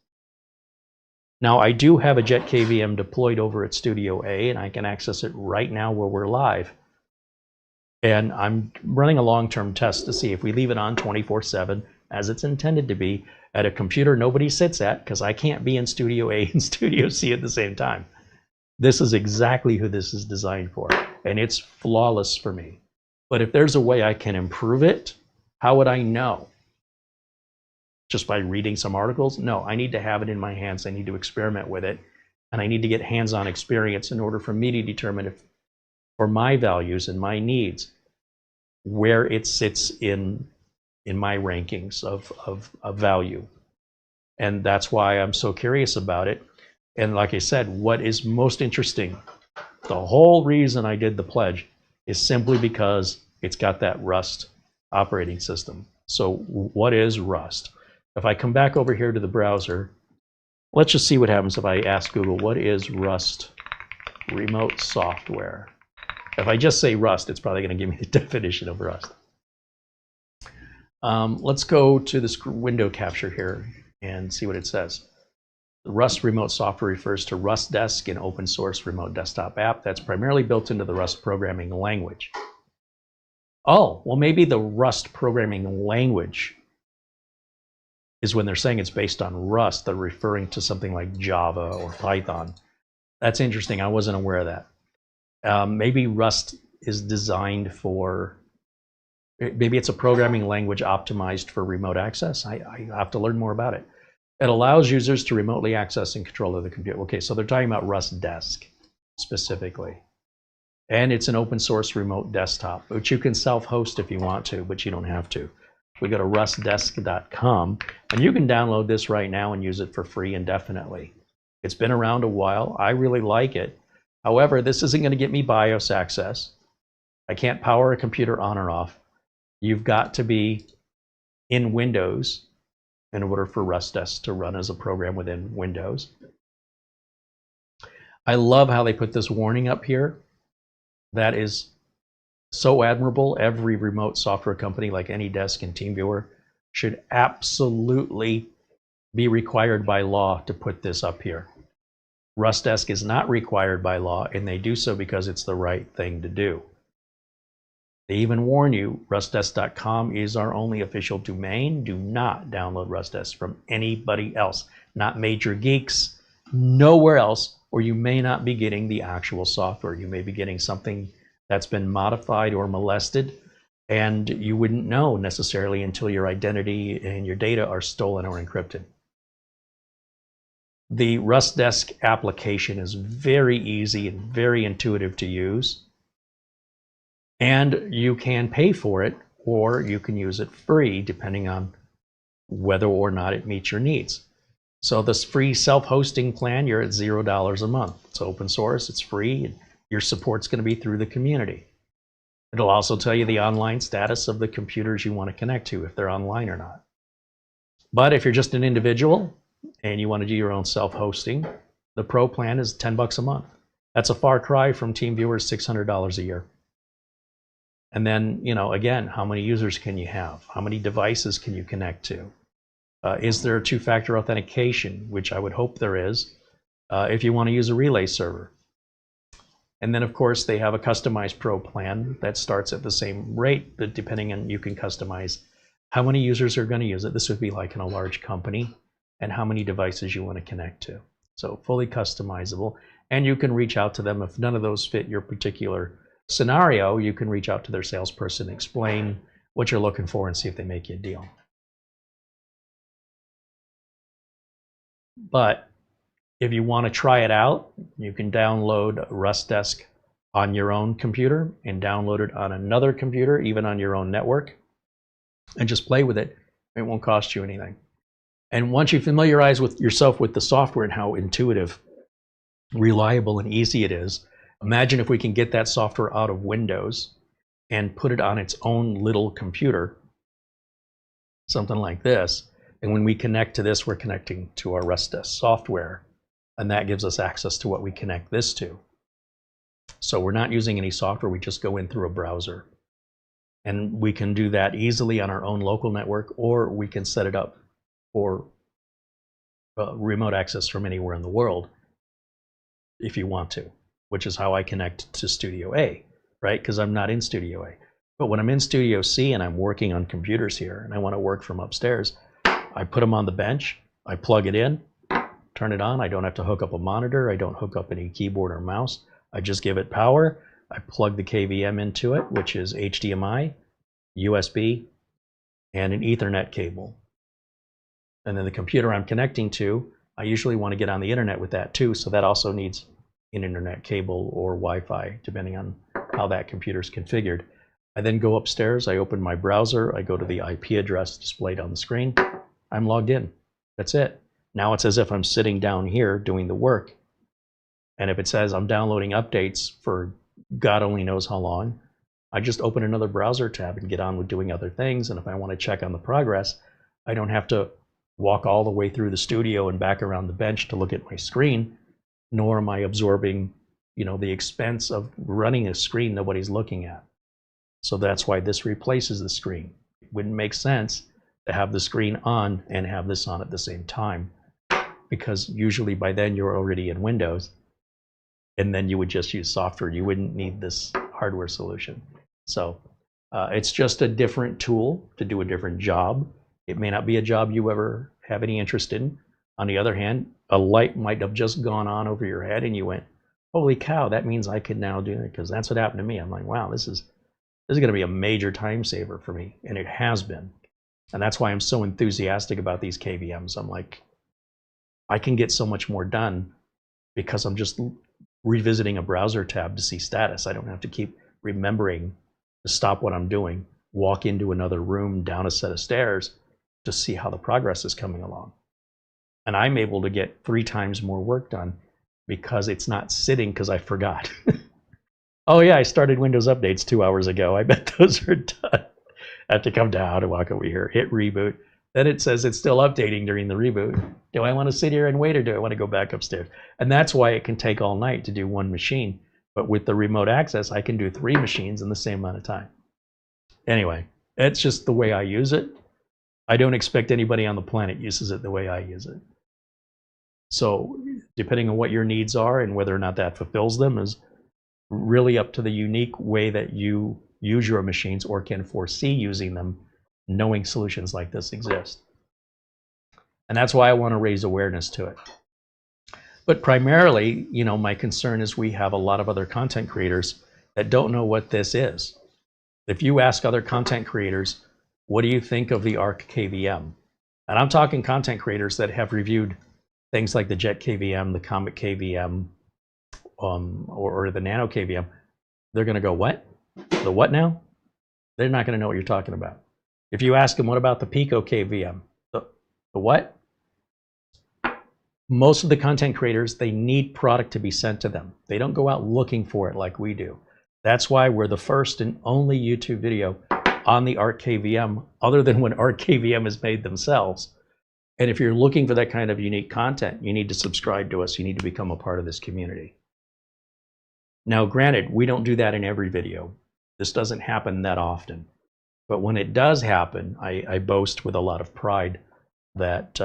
S1: Now I do have a JetKVM deployed over at Studio A, and I can access it right now where we're live. And I'm running a long-term test to see if we leave it on 24/7 as it's intended to be at a computer nobody sits at, because I can't be in Studio A and Studio C at the same time. This is exactly who this is designed for, and it's flawless for me. But if there's a way I can improve it, how would I know? Just by reading some articles? No, I need to have it in my hands. I need to experiment with it, and I need to get hands-on experience in order for me to determine if, for my values and my needs, where it sits in my rankings of value. And that's why I'm so curious about it. And like I said, what is most interesting, the whole reason I did the pledge is simply because it's got that Rust operating system. So what is Rust? If I come back over here to the browser, let's just see what happens if I ask Google, what is Rust remote software? If I just say Rust, it's probably going to give me the definition of Rust. Let's go to this window capture here and see what it says. The Rust remote software refers to RustDesk, an open source remote desktop app that's primarily built into the Rust programming language. Oh, well, maybe the Rust programming language is when they're saying it's based on Rust, they're referring to something like Java or Python. That's interesting. I wasn't aware of that. Maybe Rust is designed for, maybe it's a programming language optimized for remote access. I have to learn more about it. It allows users to remotely access and control of the computer. Okay, so they're talking about RustDesk specifically. And it's an open source remote desktop, which you can self-host if you want to, but you don't have to. We go to rustdesk.com, and you can download this right now and use it for free indefinitely. It's been around a while. I really like it. However, this isn't going to get me BIOS access. I can't power a computer on or off. You've got to be in Windows in order for RustDesk to run as a program within Windows. I love how they put this warning up here. That is so admirable. Every remote software company like AnyDesk and TeamViewer should absolutely be required by law to put this up here. Rustdesk is not required by law, and they do so because it's the right thing to do. They even warn you, rustdesk.com is our only official domain. Do not download Rustdesk from anybody else, not Major Geeks, nowhere else, or you may not be getting the actual software. You may be getting something that's been modified or molested, and you wouldn't know necessarily until your identity and your data are stolen or encrypted. The Rustdesk application is very easy and very intuitive to use. And you can pay for it, or you can use it free, depending on whether or not it meets your needs. So this free self-hosting plan, you're at $0 a month. It's open source, it's free, and your support's going to be through the community. It'll also tell you the online status of the computers you want to connect to, if they're online or not. But if you're just an individual and you want to do your own self-hosting, the Pro plan is $10 a month. That's a far cry from TeamViewer's $600 a year. And then, you know, again, how many users can you have? How many devices can you connect to? Is there two-factor authentication, which I would hope there is, if you want to use a relay server? And then, of course, they have a customized Pro plan that starts at the same rate, but depending on, you can customize how many users are going to use it. This would be like in a large company, and how many devices you want to connect to. So fully customizable, and you can reach out to them if none of those fit your particular scenario. You can reach out to their salesperson, explain what you're looking for, and see if they make you a deal. But if you want to try it out, you can download Rustdesk on your own computer and download it on another computer, even on your own network, and just play with it. It won't cost you anything. And once you familiarize yourself with the software and how intuitive, reliable, and easy it is, imagine if we can get that software out of Windows and put it on its own little computer, something like this. And when we connect to this, we're connecting to our Rustdesk software, and that gives us access to what we connect this to. So we're not using any software, we just go in through a browser. And we can do that easily on our own local network, or we can set it up for remote access from anywhere in the world if you want to, which is how I connect to Studio A, right? Because I'm not in Studio A. But when I'm in Studio C and I'm working on computers here and I want to work from upstairs, I put them on the bench, I plug it in, turn it on. I don't have to hook up a monitor. I don't hook up any keyboard or mouse. I just give it power. I plug the KVM into it, which is HDMI, USB, and an Ethernet cable. And then the computer I'm connecting to, I usually want to get on the internet with that too, so that also needs an internet cable or Wi-Fi, depending on how that computer is configured. I then go upstairs, I open my browser, I go to the IP address displayed on the screen, I'm logged in. That's it. Now it's as if I'm sitting down here doing the work. And if it says I'm downloading updates for God only knows how long, I just open another browser tab and get on with doing other things. And if I want to check on the progress, I don't have to walk all the way through the studio and back around the bench to look at my screen, nor am I absorbing, you know, the expense of running a screen nobody's looking at. So that's why this replaces the screen. It wouldn't make sense to have the screen on and have this on at the same time, because usually by then you're already in Windows, and then you would just use software. You wouldn't need this hardware solution. So it's just a different tool to do a different job. It may not be a job you ever have any interest in. On the other hand, a light might have just gone on over your head and you went, holy cow, that means I could now do it, because that's what happened to me. I'm like, wow, this is going to be a major time saver for me, and it has been. And that's why I'm so enthusiastic about these KVMs. I'm like, I can get so much more done because I'm just revisiting a browser tab to see status. I don't have to keep remembering to stop what I'm doing, walk into another room, down a set of stairs to see how the progress is coming along. And I'm able to get 3 times more work done because it's not sitting because I forgot. Oh yeah, I started Windows updates 2 hours ago. I bet those are done. I have to come down and walk over here, hit reboot. Then it says it's still updating during the reboot. Do I want to sit here and wait, or do I want to go back upstairs? And that's why it can take all night to do one machine. But with the remote access, I can do 3 machines in the same amount of time. Anyway, it's just the way I use it. I don't expect anybody on the planet uses it the way I use it. So depending on what your needs are and whether or not that fulfills them is really up to the unique way that you use your machines or can foresee using them, knowing solutions like this exist. And that's why I want to raise awareness to it. But primarily, you know, my concern is we have a lot of other content creators that don't know what this is. If you ask other content creators, what do you think of the ArkKVM? And I'm talking content creators that have reviewed things like the JetKVM, the CometKVM, or the NanoKVM. They're going to go, what? The what now? They're not going to know what you're talking about. If you ask them, what about the PicoKVM? The what? Most of the content creators, they need product to be sent to them. They don't go out looking for it like we do. That's why we're the first and only YouTube video on the ArkKVM, other than when ArkKVM is made themselves. And if you're looking for that kind of unique content, you need to subscribe to us. You need to become a part of this community. Now, granted, we don't do that in every video. This doesn't happen that often. But when it does happen, I boast with a lot of pride that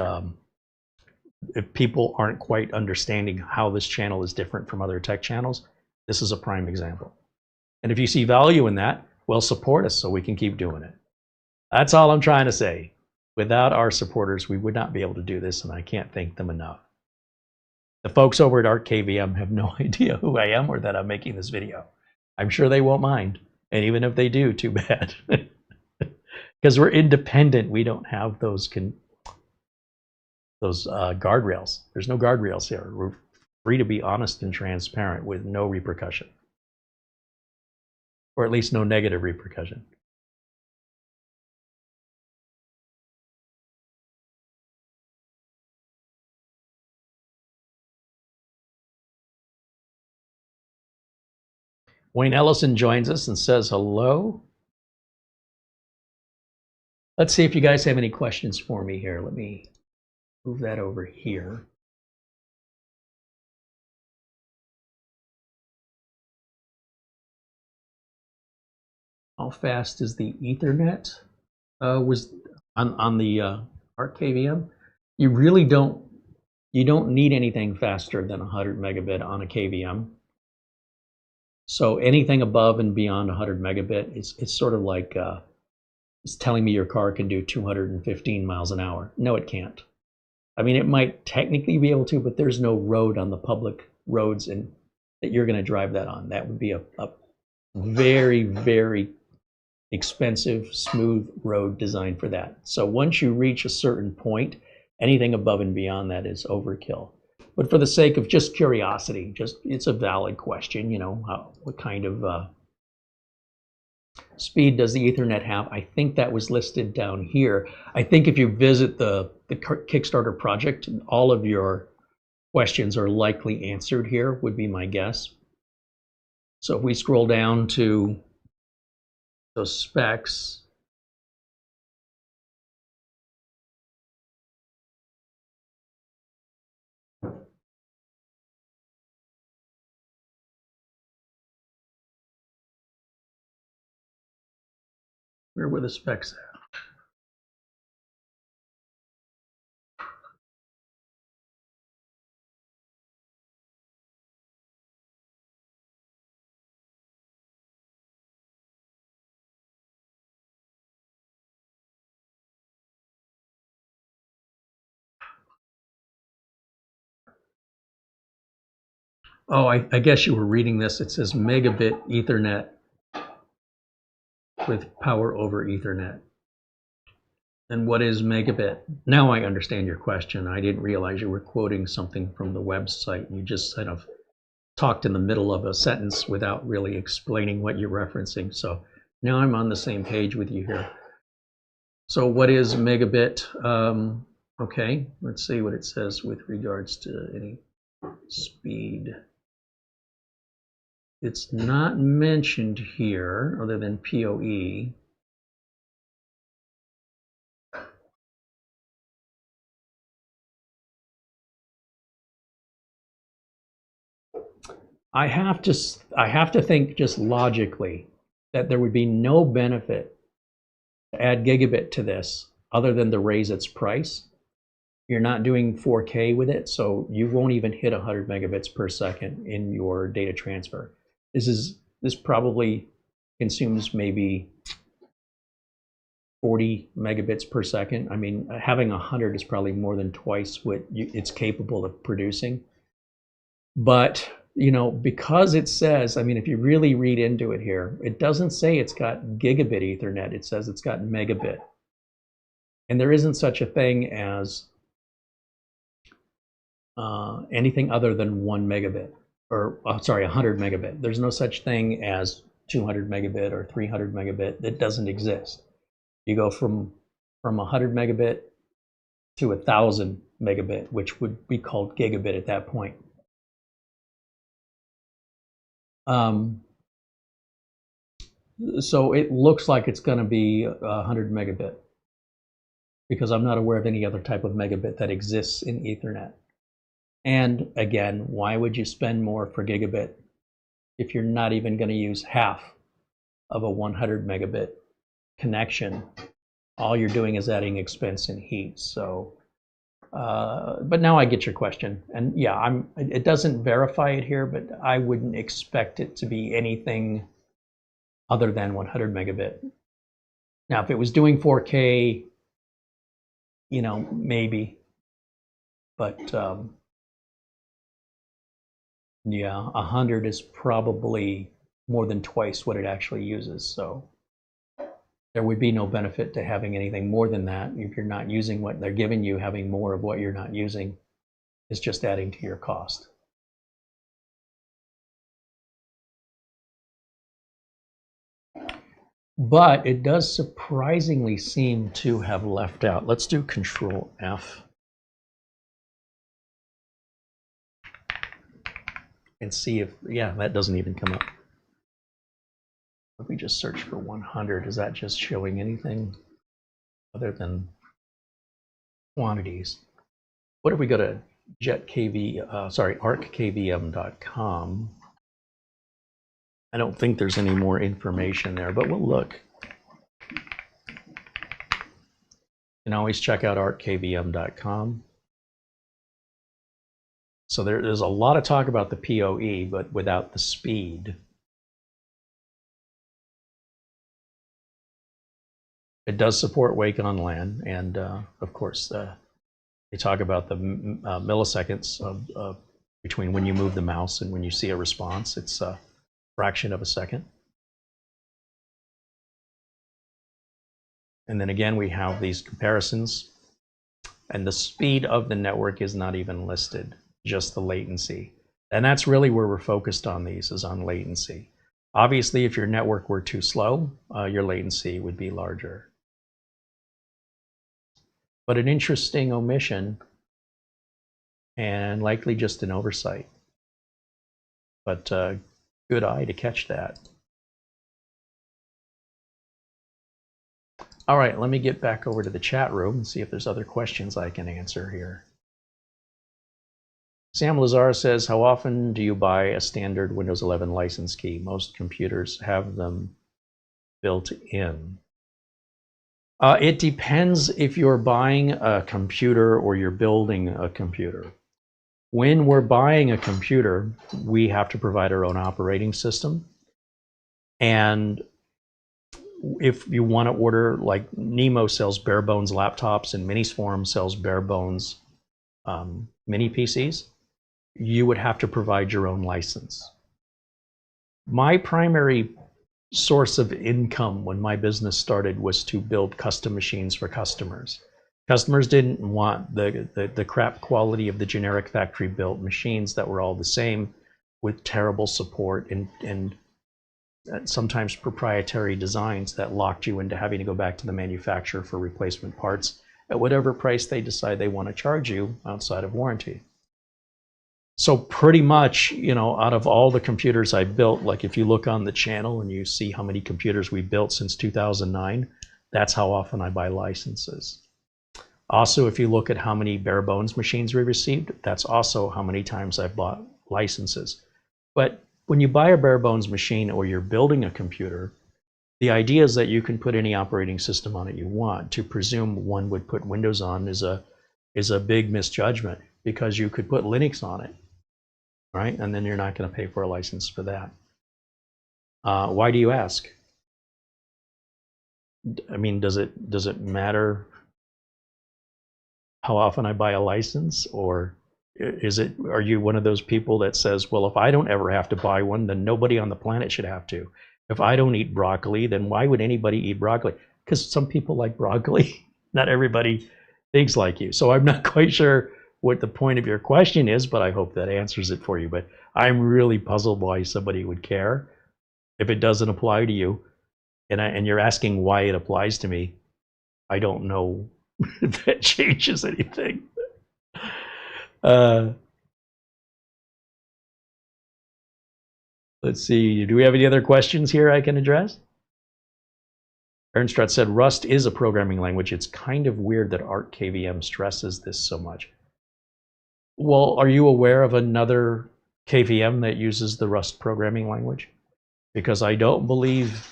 S1: if people aren't quite understanding how this channel is different from other tech channels, this is a prime example. And if you see value in that, well, support us so we can keep doing it. That's all I'm trying to say. Without our supporters, we would not be able to do this, and I can't thank them enough. The folks over at ArkKVM have no idea who I am or that I'm making this video. I'm sure they won't mind. And even if they do, too bad. Because we're independent, we don't have those guardrails. There's no guardrails here. We're free to be honest and transparent with no repercussion. Or at least no negative repercussion. Wayne Ellison joins us and says hello. Let's see if you guys have any questions for me here. Let me move that over here. How fast is the Ethernet? Was on the ArkKVM? You really don't need anything faster than 100 megabit on a KVM. So anything above and beyond 100 megabit, it's sort of like it's telling me your car can do 215 miles an hour. No, it can't. I mean, it might technically be able to, but there's no road on the public roads that you're going to drive that on. That would be a very, very expensive, smooth road designed for that. So once you reach a certain point, anything above and beyond that is overkill. But for the sake of just curiosity, it's a valid question, you know, what kind of speed does the Ethernet have? I think that was listed down here. I think if you visit the Kickstarter project, all of your questions are likely answered here, would be my guess. So if we scroll down to those specs, where were the specs at? Oh, I guess you were reading this. It says megabit Ethernet with power over Ethernet. And what is megabit? Now I understand your question. I didn't realize you were quoting something from the website. You just kind of talked in the middle of a sentence without really explaining what you're referencing. So now I'm on the same page with you here. So what is megabit? Okay, let's see what it says with regards to any speed. It's not mentioned here other than PoE. I have to think just logically that there would be no benefit to add gigabit to this other than to raise its price. You're not doing 4K with it, so you won't even hit 100 megabits per second in your data transfer. This probably consumes maybe 40 megabits per second. I mean, having 100 is probably more than twice what it's capable of producing. But, you know, because it says, I mean, if you really read into it here, it doesn't say it's got gigabit Ethernet. It says it's got megabit. And there isn't such a thing as anything other than 1 megabit, or sorry, 100 megabit. There's no such thing as 200 megabit or 300 megabit. That doesn't exist. You go from 100 megabit to 1,000 megabit, which would be called gigabit at that point. So it looks like it's going to be 100 megabit, because I'm not aware of any other type of megabit that exists in Ethernet. And again, why would you spend more for gigabit if you're not even going to use half of a 100 megabit connection? All you're doing is adding expense and heat. So, but now I get your question. And yeah, it doesn't verify it here, but I wouldn't expect it to be anything other than 100 megabit. Now, if it was doing 4K, you know, maybe, but yeah, 100 is probably more than twice what it actually uses. So there would be no benefit to having anything more than that. If you're not using what they're giving you, having more of what you're not using is just adding to your cost. But it does surprisingly seem to have left out. Let's do Control F. And see if, yeah, that doesn't even come up. If we just search for 100, is that just showing anything other than quantities? What if we go to ArkKVM.com? I don't think there's any more information there, but we'll look. You can always check out ArkKVM.com. So there's a lot of talk about the PoE, but without the speed. It does support Wake on LAN, and of course, they talk about the milliseconds between when you move the mouse and when you see a response. It's a fraction of a second. And then again, we have these comparisons, and the speed of the network is not even listed, just the latency. And that's really where we're focused on these, is on latency. Obviously, if your network were too slow, your latency would be larger. But an interesting omission, and likely just an oversight. But good eye to catch that. All right, let me get back over to the chat room and see if there's other questions I can answer here. Sam Lazar says, how often do you buy a standard Windows 11 license key? Most computers have them built in. It depends if you're buying a computer or you're building a computer. When we're buying a computer, we have to provide our own operating system. And if you want to order, like Nemo sells bare bones laptops and Minisforum sells bare bones mini PCs, you would have to provide your own license. My primary source of income when my business started was to build custom machines for customers. Customers didn't want the crap quality of the generic factory built machines that were all the same with terrible support and sometimes proprietary designs that locked you into having to go back to the manufacturer for replacement parts at whatever price they decide they want to charge you outside of warranty. So pretty much, you know, out of all the computers I built, like if you look on the channel and you see how many computers we built since 2009, that's how often I buy licenses. Also, if you look at how many bare bones machines we received, that's also how many times I've bought licenses. But when you buy a bare bones machine or you're building a computer, the idea is that you can put any operating system on it you want. To presume one would put Windows on is is a big misjudgment, because you could put Linux on it, right? And then you're not going to pay for a license for that. Why do you ask? I mean, does it matter how often I buy a license, or are you one of those people that says, well, if I don't ever have to buy one, then nobody on the planet should have to? If I don't eat broccoli, then why would anybody eat broccoli? Because some people like broccoli. Not everybody thinks like you. So I'm not quite sure what the point of your question is, but I hope that answers it for you. But I'm really puzzled why somebody would care if it doesn't apply to you. And you're asking why it applies to me. I don't know if that changes anything. Let's see, do we have any other questions here I can address? Ernstrut said, Rust is a programming language. It's kind of weird that ArkKVM stresses this so much. Well, are you aware of another KVM that uses the Rust programming language? Because I don't believe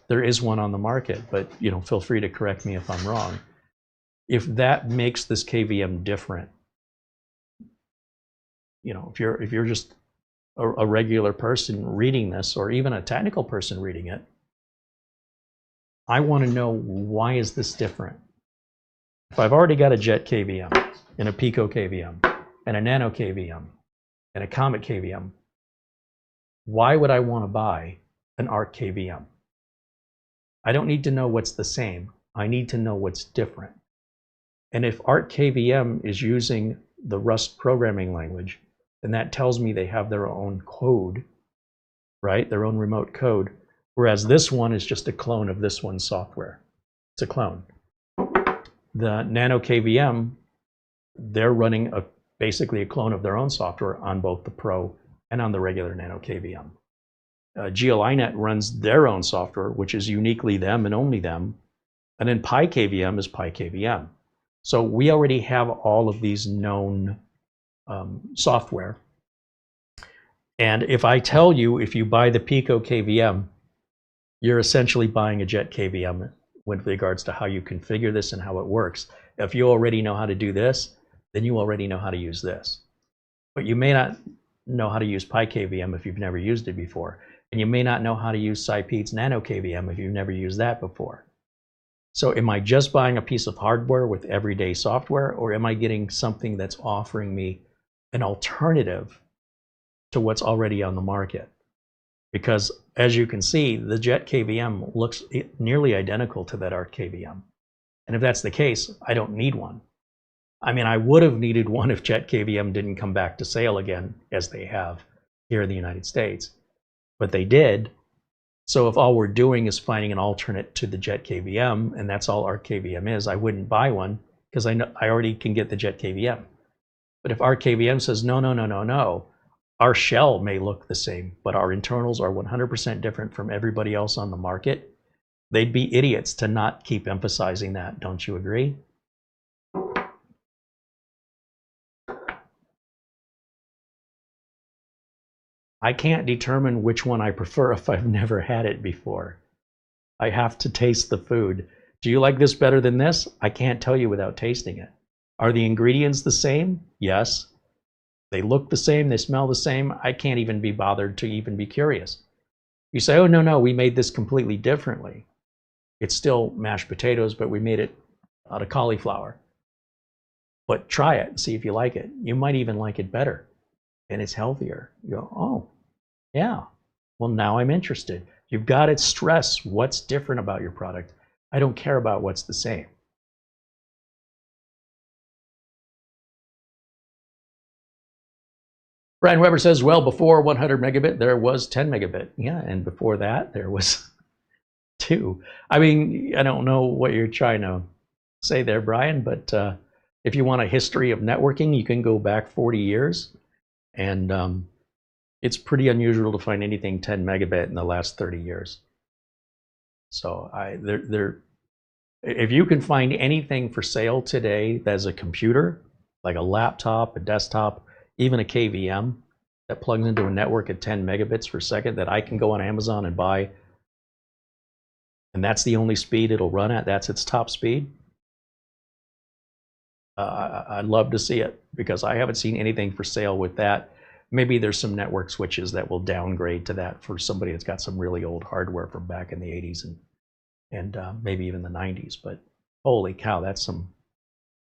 S1: there is one on the market, but feel free to correct me if I'm wrong. If that makes this KVM different, if you're just a regular person reading this, or even a technical person reading it, I want to know, why is this different? If I've already got a JetKVM and a PicoKVM and a NanoKVM and a CometKVM, why would I want to buy an ArkKVM? I don't need to know what's the same. I need to know what's different. And if ArkKVM is using the Rust programming language, then that tells me they have their own code, right? Their own remote code. Whereas this one is just a clone of this one's software. It's a clone. The NanoKVM, they're running basically a clone of their own software on both the Pro and on the regular NanoKVM. GLINet runs their own software, which is uniquely them and only them. And then PiKVM is PiKVM. So we already have all of these known software. And if I tell you, if you buy the PicoKVM, you're essentially buying a JetKVM with regards to how you configure this and how it works. If you already know how to do this, then you already know how to use this. But you may not know how to use PiKVM if you've never used it before. And you may not know how to use Cypede's NanoKVM if you've never used that before. So am I just buying a piece of hardware with everyday software, or am I getting something that's offering me an alternative to what's already on the market? Because as you can see, the JetKVM looks nearly identical to that ArkKVM. And if that's the case, I don't need one. I mean, I would have needed one if JetKVM didn't come back to sale again, as they have here in the United States. But they did. So if all we're doing is finding an alternate to the JetKVM, and that's all ArkKVM is, I wouldn't buy one, because I know I already can get the JetKVM. But if ArkKVM says, no, our shell may look the same, but our internals are 100% different from everybody else on the market, they'd be idiots to not keep emphasizing that. Don't you agree? I can't determine which one I prefer if I've never had it before. I have to taste the food. Do you like this better than this? I can't tell you without tasting it. Are the ingredients the same? Yes. They look the same, they smell the same. I can't even be bothered to even be curious. You say, oh, no, we made this completely differently. It's still mashed potatoes, but we made it out of cauliflower. But try it and see if you like it. You might even like it better, and it's healthier. You go, oh, yeah, well, now I'm interested. You've got to stress what's different about your product. I don't care about what's the same. Brian Weber says, well, before 100 megabit, there was 10 megabit. Yeah, and before that, there was 2. I mean, I don't know what you're trying to say there, Brian, but if you want a history of networking, you can go back 40 years. And it's pretty unusual to find anything 10 megabit in the last 30 years. So if you can find anything for sale today that's a computer, like a laptop, a desktop, even a KVM that plugs into a network at 10 megabits per second that I can go on Amazon and buy, and that's the only speed it'll run at, that's its top speed, I'd love to see it because I haven't seen anything for sale with that. Maybe there's some network switches that will downgrade to that for somebody that's got some really old hardware from back in the 80s and maybe even the 90s. But holy cow, that's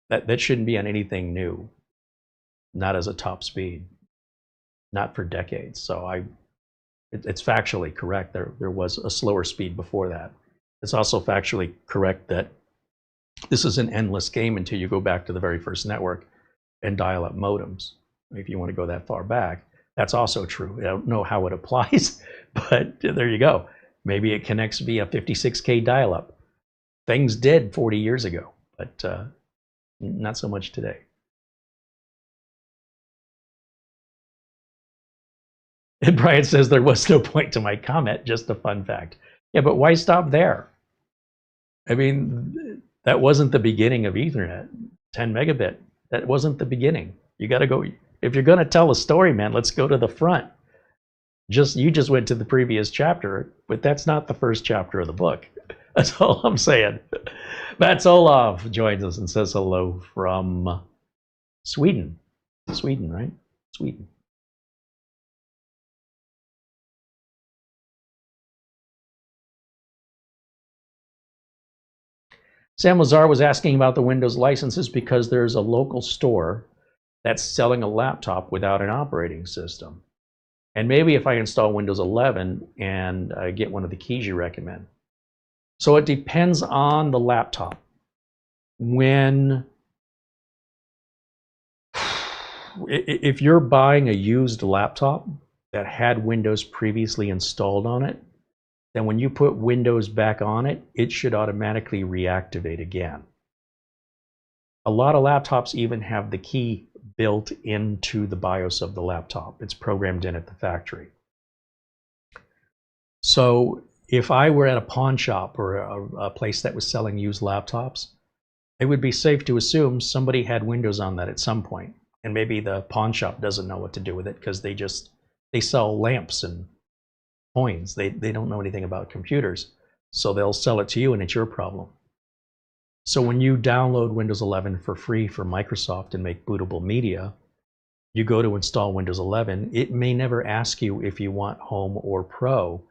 S1: that shouldn't be on anything new, not as a top speed, not for decades. So it's factually correct. There was a slower speed before that. It's also factually correct that this is an endless game until you go back to the very first network and dial-up modems. If you want to go that far back, that's also true. I don't know how it applies, but there you go. Maybe it connects via 56K dial-up. Things did 40 years ago, but not so much today. And Brian says there was no point to my comment, just a fun fact. Yeah, but why stop there? I mean, that wasn't the beginning of Ethernet. 10 megabit, that wasn't the beginning. You got to go, if you're going to tell a story, man, let's go to the front. You just went to the previous chapter, but that's not the first chapter of the book. That's all I'm saying. Mats Olov joins us and says hello from Sweden. Sweden, right? Sweden. Sam Lazar was asking about the Windows licenses because there's a local store that's selling a laptop without an operating system. And maybe if I install Windows 11 and get one of the keys you recommend. So it depends on the laptop. If you're buying a used laptop that had Windows previously installed on it, then when you put Windows back on it, it should automatically reactivate again. A lot of laptops even have the key built into the BIOS of the laptop. It's programmed in at the factory. So if I were at a pawn shop or a place that was selling used laptops, it would be safe to assume somebody had Windows on that at some point. And maybe the pawn shop doesn't know what to do with it because they sell lamps and coins. They don't know anything about computers. So they'll sell it to you and it's your problem. So when you download Windows 11 for free from Microsoft and make bootable media, you go to install Windows 11, it may never ask you if you want Home or Pro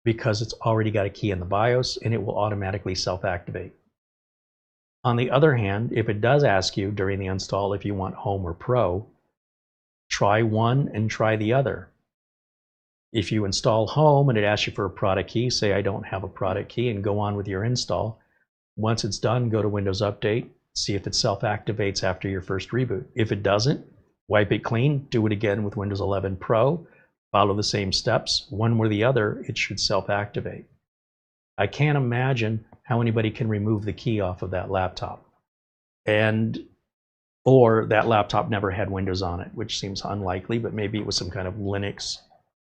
S1: because it's already got a key in the BIOS and it will automatically self-activate. On the other hand, if it does ask you during the install if you want Home or Pro, try one and try the other. If you install Home and it asks you for a product key, say I don't have a product key and go on with your install. Once it's done, go to Windows Update, see if it self-activates after your first reboot. If it doesn't, wipe it clean, do it again with Windows 11 Pro, follow the same steps. One or the other, it should self-activate. I can't imagine how anybody can remove the key off of that laptop. Or that laptop never had Windows on it, which seems unlikely, but maybe it was some kind of Linux,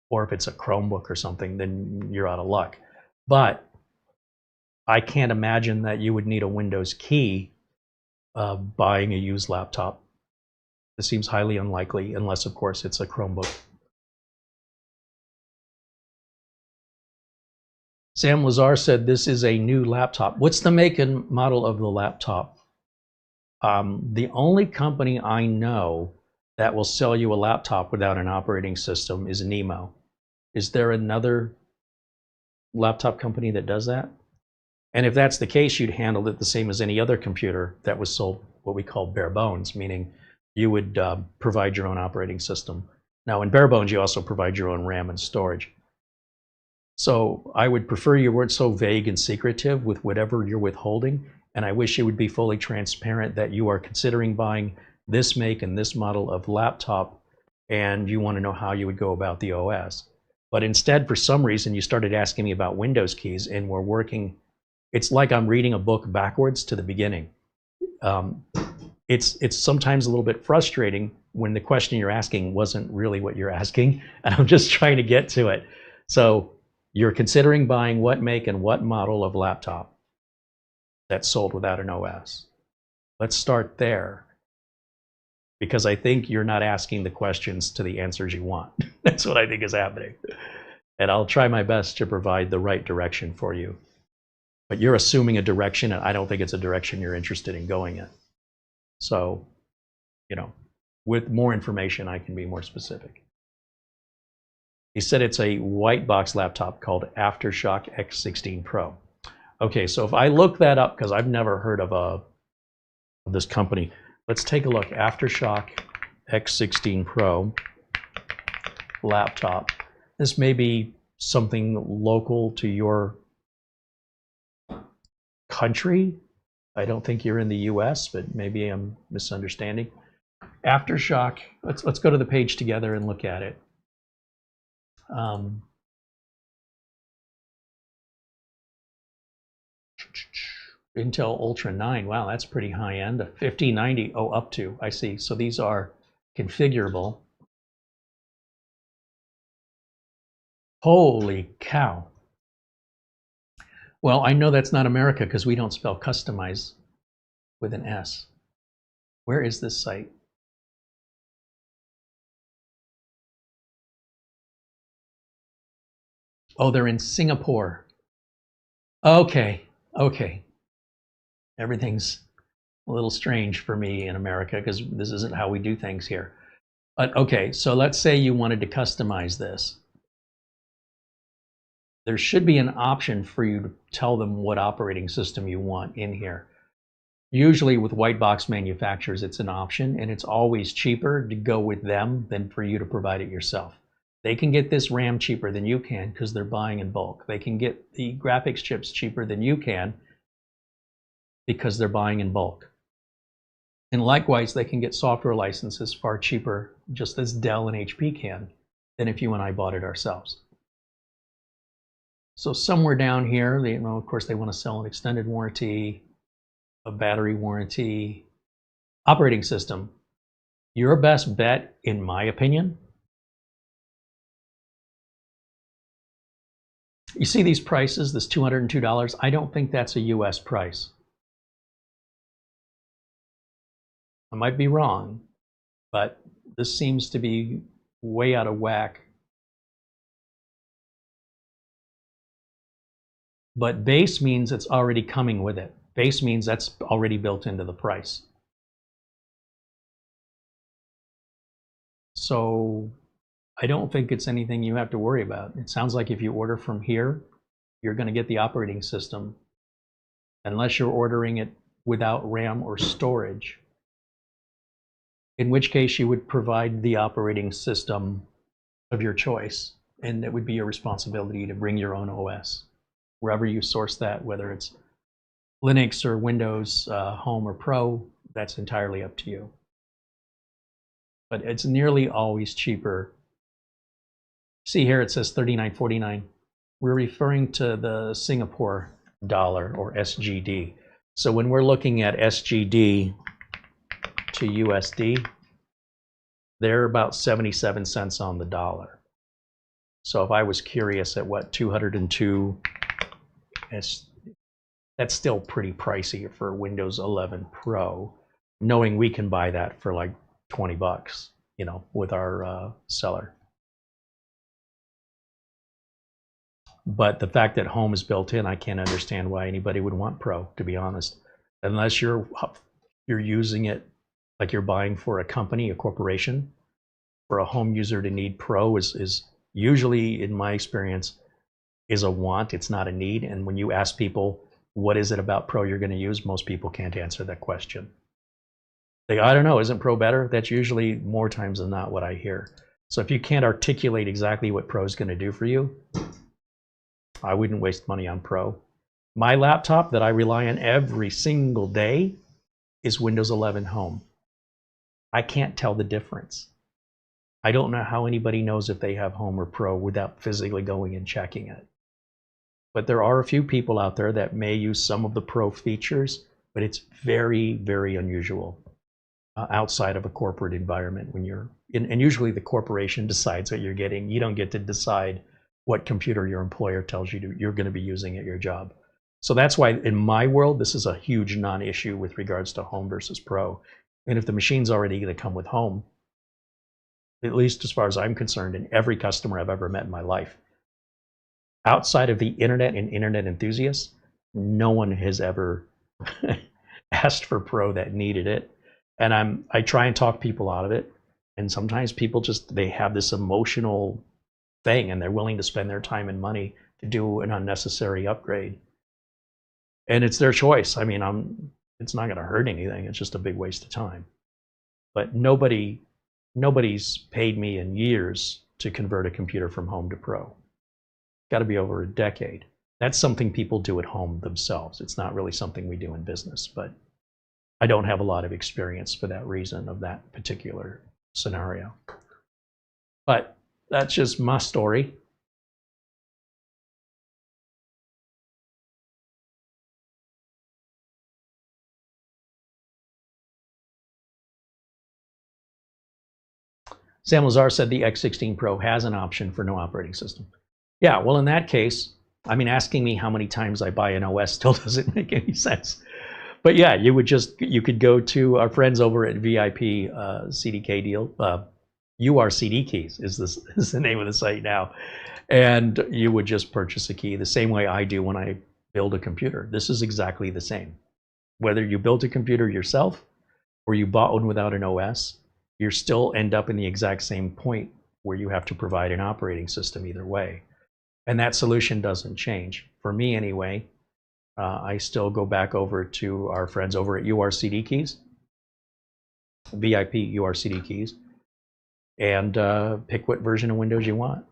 S1: or if it's a Chromebook or something, then you're out of luck. But I can't imagine that you would need a Windows key buying a used laptop. This seems highly unlikely, unless, of course, it's a Chromebook. Sam Lazar said this is a new laptop. What's the make and model of the laptop? The only company I know that will sell you a laptop without an operating system is Nemo. Is there another laptop company that does that? And if that's the case, you'd handle it the same as any other computer that was sold what we call bare bones, meaning you would provide your own operating system. Now, in bare bones, you also provide your own RAM and storage. So I would prefer you weren't so vague and secretive with whatever you're withholding, and I wish you would be fully transparent that you are considering buying this make and this model of laptop, and you want to know how you would go about the OS. But instead, for some reason, you started asking me about Windows keys, and we're working. It's like I'm reading a book backwards to the beginning. It's sometimes a little bit frustrating when the question you're asking wasn't really what you're asking, and I'm just trying to get to it. So you're considering buying what make and what model of laptop that's sold without an OS. Let's start there, because I think you're not asking the questions to the answers you want. That's what I think is happening. And I'll try my best to provide the right direction for you. But you're assuming a direction, and I don't think it's a direction you're interested in going in. So, you know, with more information, I can be more specific. He said it's a white box laptop called Aftershock X16 Pro. Okay, so if I look that up, because I've never heard of this company, let's take a look. Aftershock X16 Pro laptop. This may be something local to your country. I don't think you're in the US, but maybe I'm misunderstanding. Aftershock, let's go to the page together and look at it. Intel Ultra 9, wow, that's pretty high end. 5090, oh, up to, I see. So these are configurable. Holy cow. Well, I know that's not America because we don't spell customize with an S. Where is this site? Oh, they're in Singapore. Okay, okay. Everything's a little strange for me in America because this isn't how we do things here. But okay, so let's say you wanted to customize this. There should be an option for you to tell them what operating system you want in here. Usually with white box manufacturers, it's an option, and it's always cheaper to go with them than for you to provide it yourself. They can get this RAM cheaper than you can because they're buying in bulk. They can get the graphics chips cheaper than you can because they're buying in bulk. And likewise, they can get software licenses far cheaper, just as Dell and HP can, than if you and I bought it ourselves. So somewhere down here, you know, of course, they want to sell an extended warranty, a battery warranty, operating system. Your best bet, in my opinion, you see these prices, this $202, I don't think that's a US price. I might be wrong, but this seems to be way out of whack. But base means it's already coming with it. Base means that's already built into the price. So I don't think it's anything you have to worry about. It sounds like if you order from here, you're going to get the operating system, unless you're ordering it without RAM or storage, in which case you would provide the operating system of your choice, and it would be your responsibility to bring your own OS. Wherever you source that, whether it's Linux or Windows, Home or Pro, that's entirely up to you. But it's nearly always cheaper. See here it says $39.49. We're referring to the Singapore dollar, or SGD. So when we're looking at SGD to USD, they're about 77 cents on the dollar. So if I was curious at what 202, that's still pretty pricey for Windows 11 Pro, knowing we can buy that for like 20 bucks, you know, with our seller. But the fact that Home is built in, I can't understand why anybody would want Pro, to be honest, unless you're using it like you're buying for a company, a corporation. For a home user to need Pro is usually, in my experience, is a want. It's not a need. And when you ask people, what is it about Pro you're going to use? Most people can't answer that question. They go, I don't know, isn't Pro better? That's usually more times than not what I hear. So if you can't articulate exactly what Pro is going to do for you, I wouldn't waste money on Pro. My laptop that I rely on every single day is Windows 11 Home. I can't tell the difference. I don't know how anybody knows if they have Home or Pro without physically going and checking it. But there are a few people out there that may use some of the Pro features, but it's very, very unusual outside of a corporate environment when you're in, and usually the corporation decides what you're getting. You don't get to decide what computer your employer tells you you're going to be using at your job. So that's why in my world, this is a huge non-issue with regards to Home versus Pro. And if the machine's already going to come with Home, at least as far as I'm concerned, and every customer I've ever met in my life, outside of the internet and internet enthusiasts, no one has ever asked for Pro that needed it. And I try and talk people out of it. And sometimes people just, they have this emotional thing and they're willing to spend their time and money to do an unnecessary upgrade. And it's their choice. I mean, it's not going to hurt anything. It's just a big waste of time. But nobody's paid me in years to convert a computer from home to pro. Got to be over a decade. That's something people do at home themselves. It's not really something we do in business, but I don't have a lot of experience for that reason of that particular scenario. But that's just my story. Sam Lazar said the X16 Pro has an option for no operating system. Yeah, well, in that case, I mean, asking me how many times I buy an OS still doesn't make any sense. But yeah, you could go to our friends over at VIP-URCDKEY deal. URCDKEYs is the name of the site now. And you would just purchase a key the same way I do when I build a computer. This is exactly the same. Whether you built a computer yourself or you bought one without an OS, you still end up in the exact same point where you have to provide an operating system either way. And that solution doesn't change. For me anyway, I still go back over to our friends over at URCDKEYs, VIP-URCDKEYs, and pick what version of Windows you want.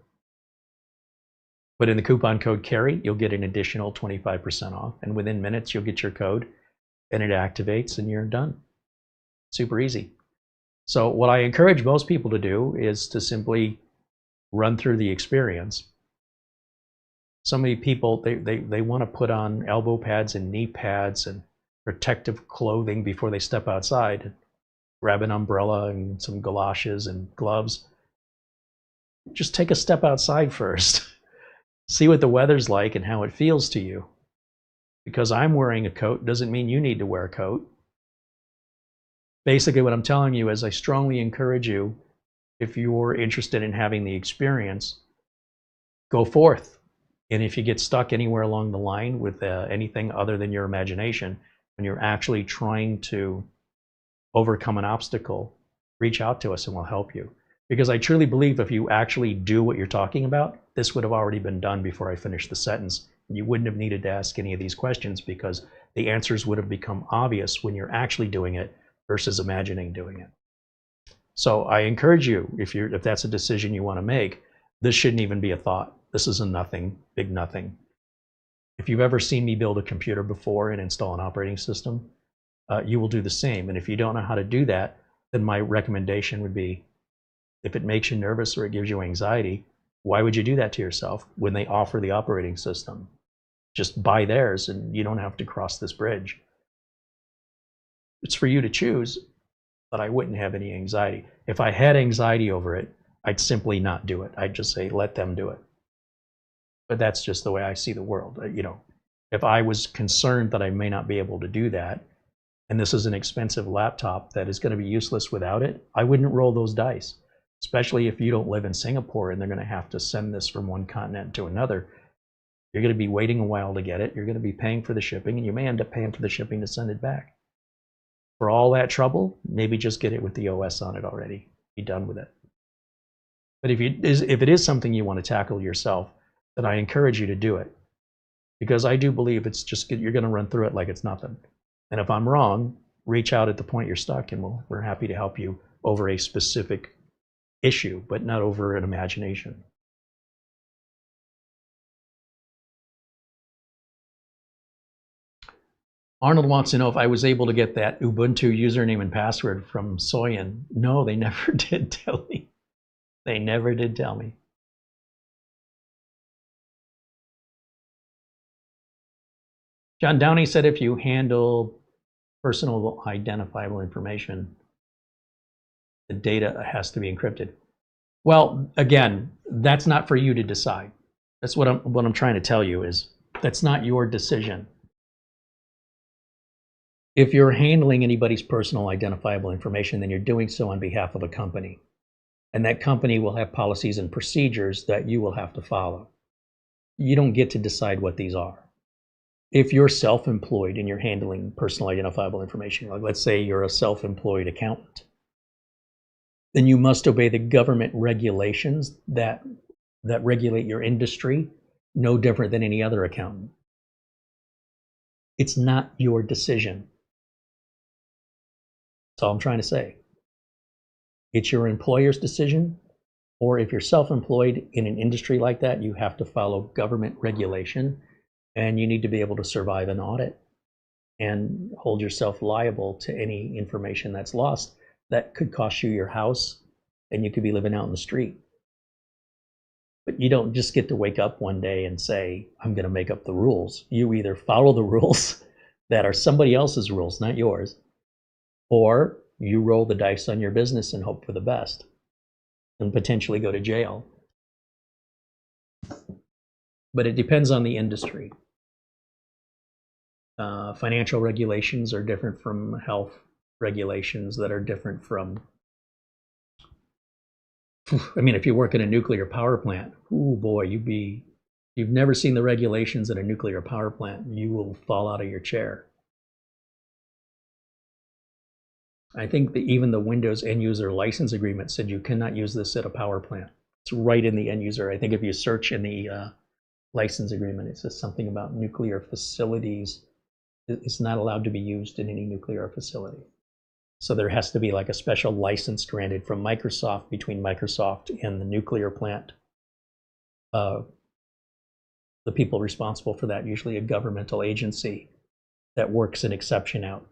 S1: Put in the coupon code CARRY, you'll get an additional 25% off. And within minutes, you'll get your code and it activates and you're done. Super easy. So what I encourage most people to do is to simply run through the experience. So many people, they want to put on elbow pads and knee pads and protective clothing before they step outside. Grab an umbrella and some galoshes and gloves. Just take a step outside first. See what the weather's like and how it feels to you. Because I'm wearing a coat doesn't mean you need to wear a coat. Basically what I'm telling you is I strongly encourage you, if you're interested in having the experience, go forth. And if you get stuck anywhere along the line with anything other than your imagination, when you're actually trying to overcome an obstacle, reach out to us and we'll help you. Because I truly believe if you actually do what you're talking about, this would have already been done before I finished the sentence. You wouldn't have needed to ask any of these questions because the answers would have become obvious when you're actually doing it versus imagining doing it. So I encourage you, if that's a decision you want to make, this shouldn't even be a thought. This is a nothing, big nothing. If you've ever seen me build a computer before and install an operating system, you will do the same. And if you don't know how to do that, then my recommendation would be, if it makes you nervous or it gives you anxiety, why would you do that to yourself when they offer the operating system? Just buy theirs and you don't have to cross this bridge. It's for you to choose, but I wouldn't have any anxiety. If I had anxiety over it, I'd simply not do it. I'd just say, let them do it. But that's just the way I see the world. You know, if I was concerned that I may not be able to do that, and this is an expensive laptop that is going to be useless without it, I wouldn't roll those dice. Especially if you don't live in Singapore and they're going to have to send this from one continent to another. You're going to be waiting a while to get it. You're going to be paying for the shipping, and you may end up paying for the shipping to send it back. For all that trouble, maybe just get it with the OS on it already. Be done with it. But if it is something you want to tackle yourself, then I encourage you to do it. Because I do believe it's just, you're going to run through it like it's nothing. And if I'm wrong, reach out at the point you're stuck, and we're happy to help you over a specific issue, but not over an imagination. Arnold wants to know if I was able to get that Ubuntu username and password from Soyan. No, they never did tell me. They never did tell me. John Downey said if you handle personal identifiable information, the data has to be encrypted. Well, again, that's not for you to decide. That's what I'm trying to tell you is that's not your decision. If you're handling anybody's personal identifiable information, then you're doing so on behalf of a company. And that company will have policies and procedures that you will have to follow. You don't get to decide what these are. if you're self-employed and you're handling personal identifiable information, like let's say you're a self-employed accountant, then you must obey the government regulations that regulate your industry, no different than any other accountant. It's not your decision. That's all I'm trying to say. It's your employer's decision, or if you're self-employed in an industry like that, you have to follow government regulation, and you need to be able to survive an audit and hold yourself liable to any information that's lost that could cost you your house, and you could be living out in the street. But you don't just get to wake up one day and say, I'm going to make up the rules. You either follow the rules that are somebody else's rules, not yours, or you roll the dice on your business and hope for the best and potentially go to jail. But it depends on the industry. Financial regulations are different from health regulations that are different from, I mean, if you work in a nuclear power plant, oh boy, you've never seen the regulations at a nuclear power plant, you will fall out of your chair. I think that even the Windows end user license agreement said you cannot use this at a power plant. It's right in the end user. I think if you search in the license agreement, it says something about nuclear facilities. It's not allowed to be used in any nuclear facility. So there has to be like a special license granted from Microsoft between Microsoft and the nuclear plant. The people responsible for that, usually a governmental agency that works an exception out.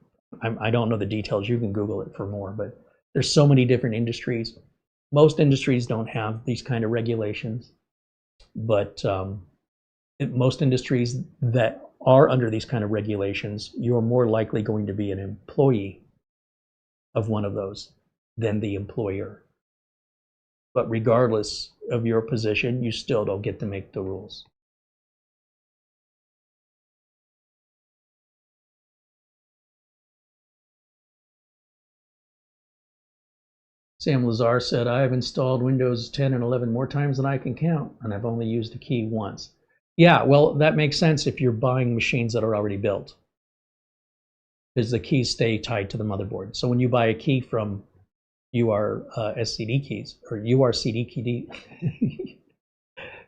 S1: I don't know the details. You can Google it for more, but there's so many different industries. Most industries don't have these kind of regulations, but most industries that are under these kind of regulations, you're more likely going to be an employee of one of those than the employer. But regardless of your position, you still don't get to make the rules. Sam Lazar said, I have installed Windows 10 and 11 more times than I can count, and I've only used a key once. Yeah, well, that makes sense if you're buying machines that are already built, because the keys stay tied to the motherboard. So when you buy a key from URCDKEys, or URCDKEY,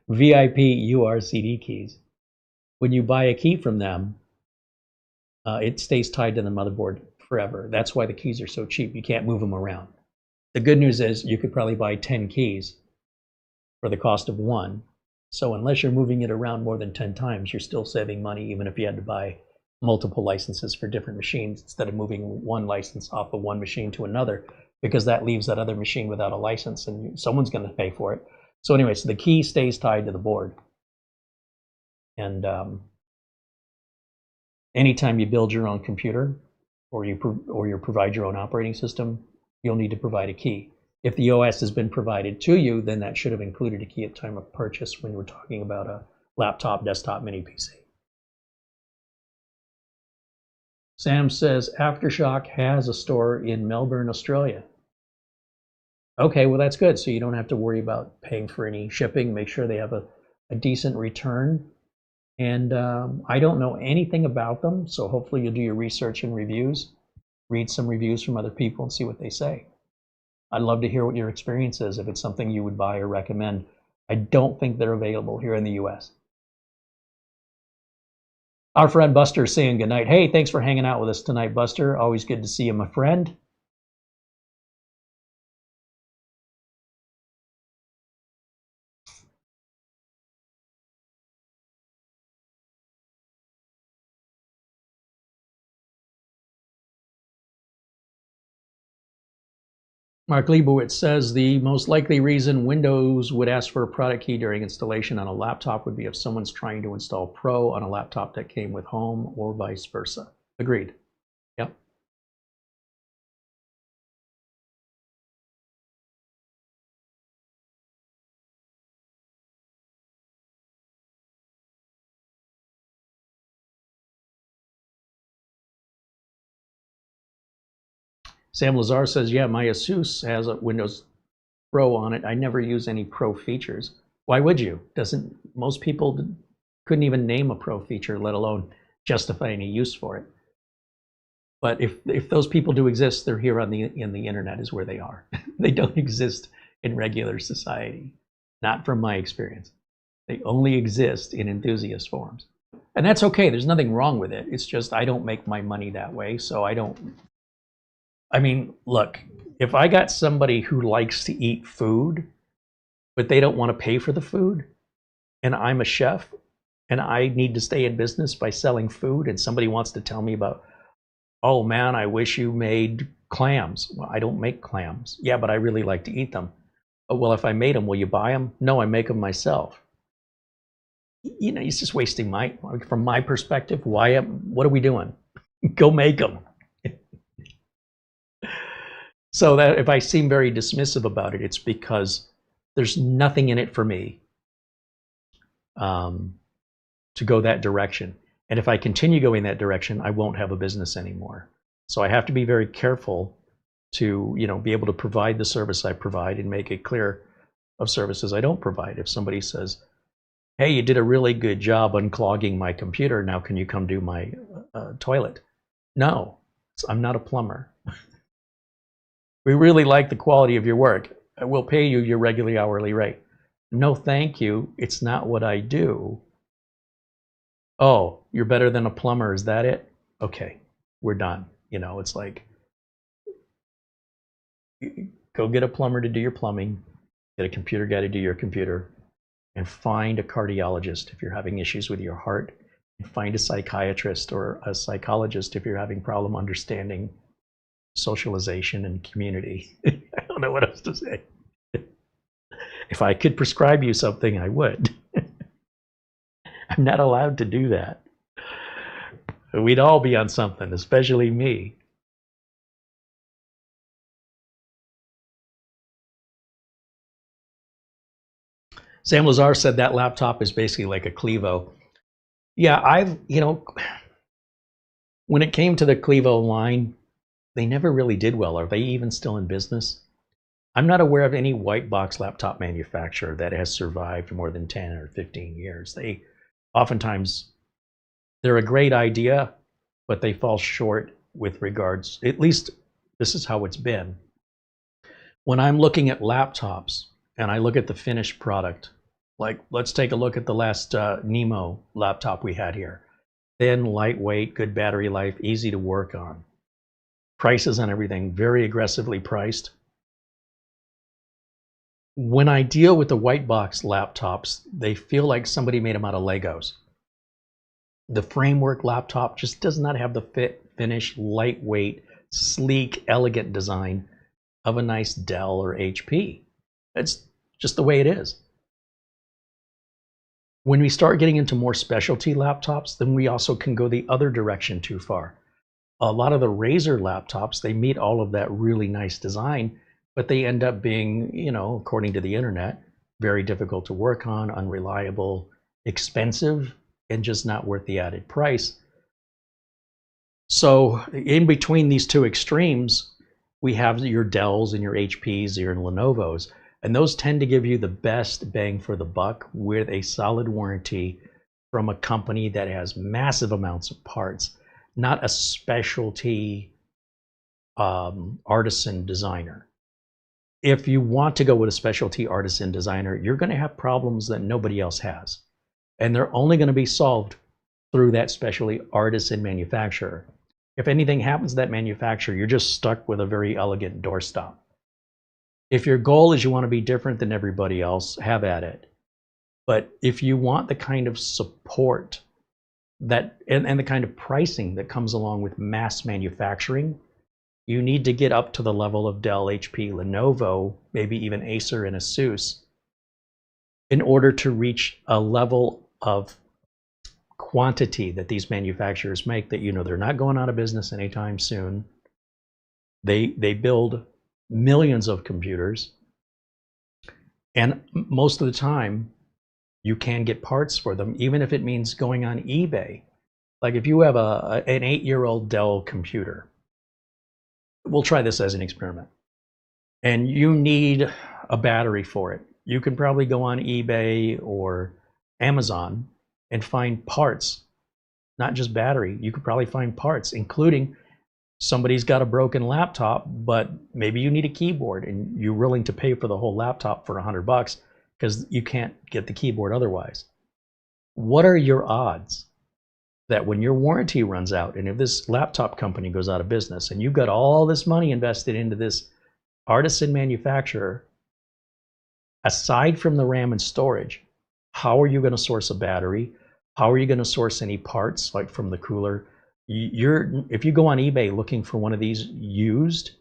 S1: VIP-URCDKEys, when you buy a key from them, it stays tied to the motherboard forever. That's why the keys are so cheap. You can't move them around. The good news is you could probably buy 10 keys for the cost of one. So unless you're moving it around more than 10 times, you're still saving money, even if you had to buy multiple licenses for different machines instead of moving one license off of one machine to another, because that leaves that other machine without a license and someone's going to pay for it. So anyway, so the key stays tied to the board. And anytime you build your own computer or you provide your own operating system, you'll need to provide a key. If the OS has been provided to you, then that should have included a key at time of purchase when we're talking about a laptop, desktop, mini PC. Sam says Aftershock has a store in Melbourne, Australia. Okay, well that's good. So you don't have to worry about paying for any shipping. Make sure they have a decent return. And I don't know anything about them, so hopefully you'll do your research and reviews. Read some reviews from other people and see what they say. I'd love to hear what your experience is, if it's something you would buy or recommend. I don't think they're available here in the US. Our friend Buster is saying goodnight. Hey, thanks for hanging out with us tonight, Buster. Always good to see you, my friend. Mark Leibowitz says the most likely reason Windows would ask for a product key during installation on a laptop would be if someone's trying to install Pro on a laptop that came with Home, or vice versa. Agreed. Yep. Sam Lazar says, yeah, my Asus has a Windows Pro on it. I never use any Pro features. Why would you? Most people couldn't even name a Pro feature, let alone justify any use for it. But if those people do exist, they're here on in the internet is where they are. They don't exist in regular society, not from my experience. They only exist in enthusiast forums. And that's okay, there's nothing wrong with it. It's just I don't make my money that way, so I don't. I mean, look, if I got somebody who likes to eat food, but they don't want to pay for the food, and I'm a chef, and I need to stay in business by selling food, and somebody wants to tell me about, oh man, I wish you made clams. Well, I don't make clams. Yeah, but I really like to eat them. Oh, well, if I made them, will you buy them? No, I make them myself. You know, it's just wasting from my perspective, what are we doing? Go make them. So that if I seem very dismissive about it, it's because there's nothing in it for me to go that direction. And if I continue going that direction, I won't have a business anymore. So I have to be very careful to, you know, be able to provide the service I provide and make it clear of services I don't provide. If somebody says, hey, you did a really good job unclogging my computer, now can you come do my toilet? No, I'm not a plumber. We really like the quality of your work. We'll pay you your regular hourly rate. No, thank you. It's not what I do. Oh, you're better than a plumber. Is that it? Okay, we're done. You know, it's like, go get a plumber to do your plumbing, get a computer guy to do your computer, and find a cardiologist if you're having issues with your heart, and find a psychiatrist or a psychologist if you're having problem understanding socialization and community. I don't know what else to say. If I could prescribe you something, I would. I'm not allowed to do that. We'd all be on something, especially me. Sam Lazar said that laptop is basically like a Clevo. Yeah, you know, when it came to the Clevo line, they never really did well. Are they even still in business? I'm not aware of any white box laptop manufacturer that has survived more than 10 or 15 years. They oftentimes, they're a great idea, but they fall short with regards, at least this is how it's been. When I'm looking at laptops and I look at the finished product, like let's take a look at the last Nemo laptop we had here. Thin, lightweight, good battery life, easy to work on. Prices on everything, very aggressively priced. When I deal with the white box laptops, they feel like somebody made them out of Legos. The framework laptop just does not have the fit, finish, lightweight, sleek, elegant design of a nice Dell or HP. It's just the way it is. When we start getting into more specialty laptops, then we also can go the other direction too far. A lot of the Razer laptops, they meet all of that really nice design, but they end up being, you know, according to the internet, very difficult to work on, unreliable, expensive, and just not worth the added price. So in between these two extremes, we have your Dells and your HPs, your Lenovos, and those tend to give you the best bang for the buck with a solid warranty from a company that has massive amounts of parts, not a specialty artisan designer. If you want to go with a specialty artisan designer, you're going to have problems that nobody else has. And they're only going to be solved through that specialty artisan manufacturer. If anything happens to that manufacturer, you're just stuck with a very elegant doorstop. If your goal is you want to be different than everybody else, have at it. But if you want the kind of support that and the kind of pricing that comes along with mass manufacturing, you need to get up to the level of Dell, HP, Lenovo, maybe even Acer and Asus, in order to reach a level of quantity that these manufacturers make that, you know, they're not going out of business anytime soon. They build millions of computers, and most of the time you can get parts for them, even if it means going on eBay. Like if you have an 8-year-old Dell computer, we'll try this as an experiment, and you need a battery for it. You can probably go on eBay or Amazon and find parts not just battery. You could probably find parts, including somebody's got a broken laptop, but maybe you need a keyboard and you're willing to pay for the whole laptop for $100 because you can't get the keyboard otherwise. What are your odds that when your warranty runs out and if this laptop company goes out of business and you've got all this money invested into this artisan manufacturer, aside from the RAM and storage, how are you going to source a battery? How are you going to source any parts like from the cooler? If you go on eBay looking for one of these used,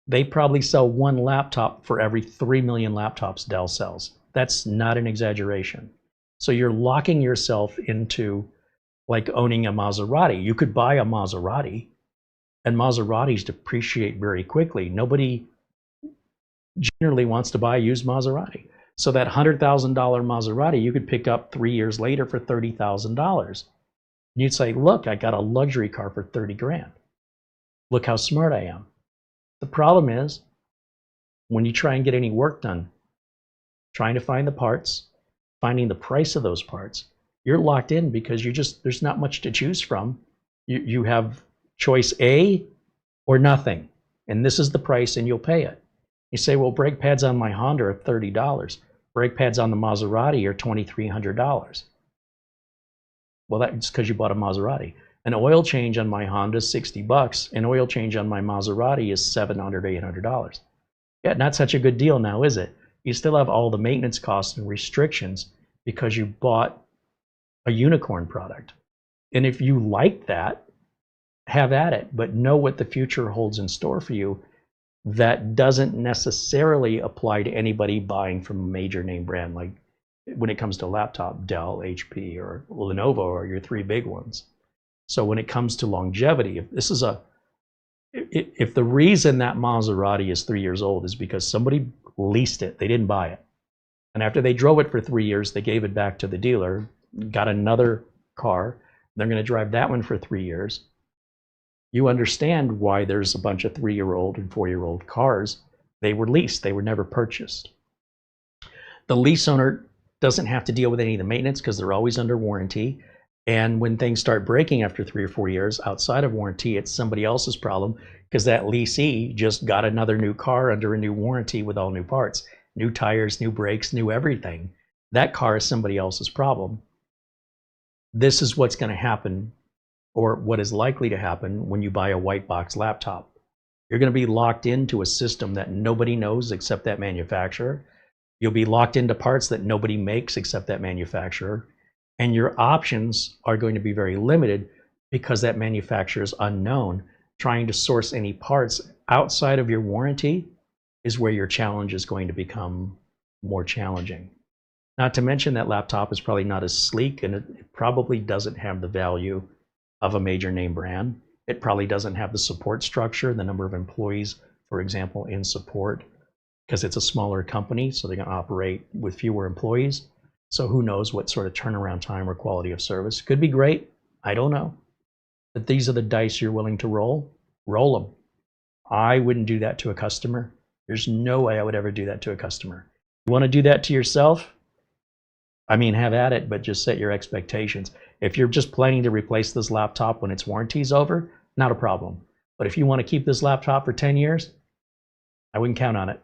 S1: they probably sell one laptop for every 3 million laptops Dell sells. That's not an exaggeration. So you're locking yourself into like owning a Maserati. You could buy a Maserati, and Maseratis depreciate very quickly. Nobody generally wants to buy a used Maserati. So that $100,000 Maserati you could pick up 3 years later for $30,000. You'd say, look, I got a luxury car for 30 grand. Look how smart I am. The problem is, when you try and get any work done, trying to find the parts, finding the price of those parts, you're locked in because there's not much to choose from. You have choice A or nothing, and this is the price and you'll pay it. You say, well, brake pads on my Honda are $30. Brake pads on the Maserati are $2,300. Well, that's because you bought a Maserati. An oil change on my Honda is $60. An oil change on my Maserati is $700, $800. Yeah, not such a good deal now, is it? You still have all the maintenance costs and restrictions because you bought a unicorn product. And if you like that, have at it, but know what the future holds in store for you. That doesn't necessarily apply to anybody buying from a major name brand, like when it comes to laptop, Dell, HP, or Lenovo, or your three big ones. So when it comes to longevity, if the reason that Maserati is 3 years old is because somebody leased it, they didn't buy it, and after they drove it for 3 years, they gave it back to the dealer, got another car, they're going to drive that one for 3 years. You understand why there's a bunch of 3-year-old and 4-year-old cars. They were leased, they were never purchased. The lease owner doesn't have to deal with any of the maintenance because they're always under warranty. And when things start breaking after 3 or 4 years outside of warranty, it's somebody else's problem because that leasee just got another new car under a new warranty with all new parts, new tires, new brakes, new everything. That car is somebody else's problem. This is what's going to happen, or what is likely to happen when you buy a white box laptop. You're going to be locked into a system that nobody knows except that manufacturer. You'll be locked into parts that nobody makes except that manufacturer. And your options are going to be very limited because that manufacturer is unknown. Trying to source any parts outside of your warranty is where your challenge is going to become more challenging. Not to mention that laptop is probably not as sleek, and it probably doesn't have the value of a major name brand. It probably doesn't have the support structure, the number of employees, for example, in support, because it's a smaller company, so they're going to operate with fewer employees. So who knows what sort of turnaround time or quality of service. Could be great, I don't know. But these are the dice you're willing to roll. Roll them. I wouldn't do that to a customer. There's no way I would ever do that to a customer. You want to do that to yourself? I mean, have at it, but just set your expectations. If you're just planning to replace this laptop when its warranty's over, not a problem. But if you want to keep this laptop for 10 years, I wouldn't count on it.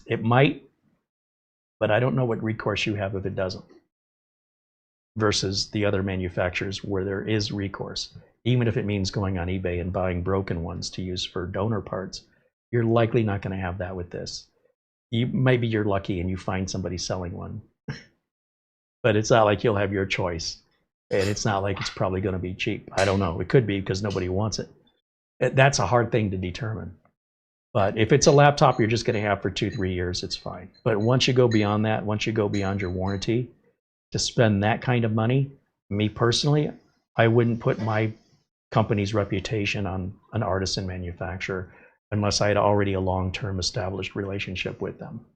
S1: It might, but I don't know what recourse you have if it doesn't, versus the other manufacturers where there is recourse. Even if it means going on eBay and buying broken ones to use for donor parts, you're likely not going to have that with this. Maybe you're lucky and you find somebody selling one, but it's not like you'll have your choice, and it's not like it's probably going to be cheap. I don't know. It could be because nobody wants it. That's a hard thing to determine. But if it's a laptop you're just going to have for 2-3 years, it's fine. But once you go beyond that, once you go beyond your warranty, to spend that kind of money, me personally, I wouldn't put my company's reputation on an artisan manufacturer unless I had already a long-term established relationship with them.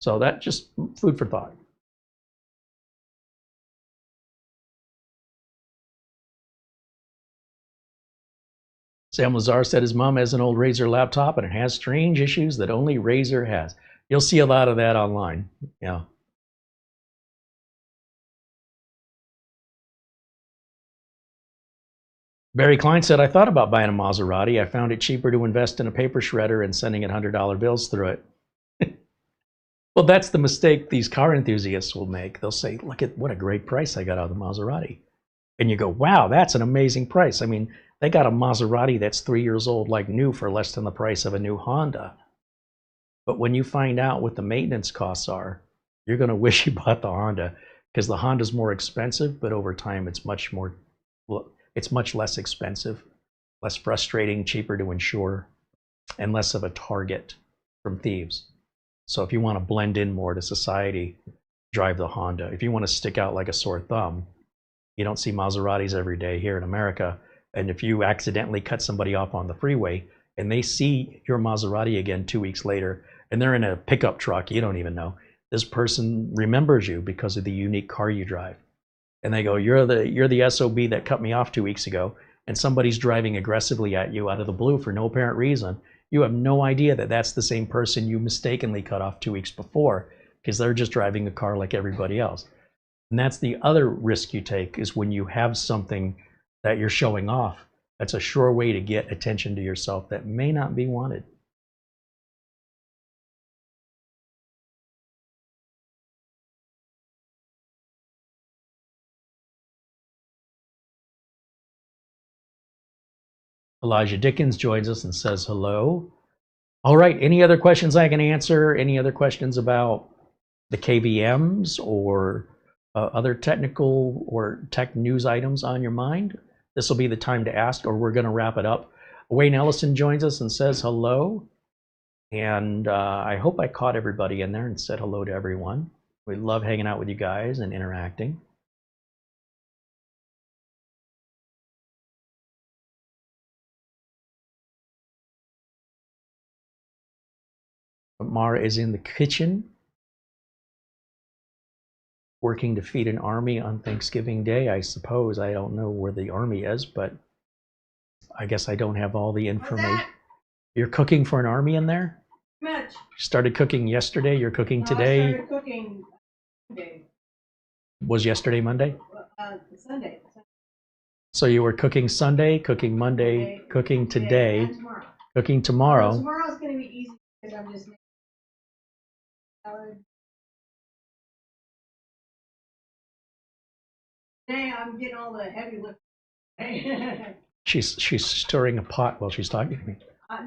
S1: So that just food for thought. Sam Lazar said his mom has an old Razer laptop and it has strange issues that only Razer has. You'll see a lot of that online. Yeah. Barry Klein said, I thought about buying a Maserati. I found it cheaper to invest in a paper shredder and sending it $100 bills through it. Well, that's the mistake these car enthusiasts will make. They'll say, look at what a great price I got out of the Maserati. And you go, wow, that's an amazing price. I mean, they got a Maserati that's 3 years old like new for less than the price of a new Honda. But when you find out what the maintenance costs are, you're going to wish you bought the Honda, because the Honda's more expensive, but over time it's much less expensive, less frustrating, cheaper to insure, and less of a target from thieves. So if you want to blend in more to society, drive the Honda. If you want to stick out like a sore thumb, you don't see Maseratis every day here in America. And if you accidentally cut somebody off on the freeway and they see your Maserati again 2 weeks later, and they're in a pickup truck, you don't even know, this person remembers you because of the unique car you drive. And they go, you're the SOB that cut me off 2 weeks ago, and somebody's driving aggressively at you out of the blue for no apparent reason. You have no idea that that's the same person you mistakenly cut off 2 weeks before, because they're just driving a car like everybody else. And that's the other risk you take, is when you have something that you're showing off. That's a sure way to get attention to yourself that may not be wanted. Elijah Dickens joins us and says hello. All right, any other questions I can answer? Any other questions about the KVMs or other technical or tech news items on your mind? This will be the time to ask, or we're going to wrap it up. Wayne Ellison joins us and says hello. And I hope I caught everybody in there and said hello to everyone. We love hanging out with you guys and interacting. Mara is in the kitchen working to feed an army on Thanksgiving Day, I suppose. I don't know where the army is, but I guess I don't have all the information. You're cooking for an army in there?
S2: Much.
S1: You started cooking yesterday, you're cooking today?
S2: I started cooking Monday.
S1: Was yesterday Monday?
S2: Sunday.
S1: So you were cooking Sunday, cooking Monday, cooking today,
S2: and tomorrow.
S1: cooking tomorrow.
S2: Tomorrow's going to be easy because I'm just making salad. Today I'm getting all the heavy lifting.
S1: She's stirring a pot while she's talking to me.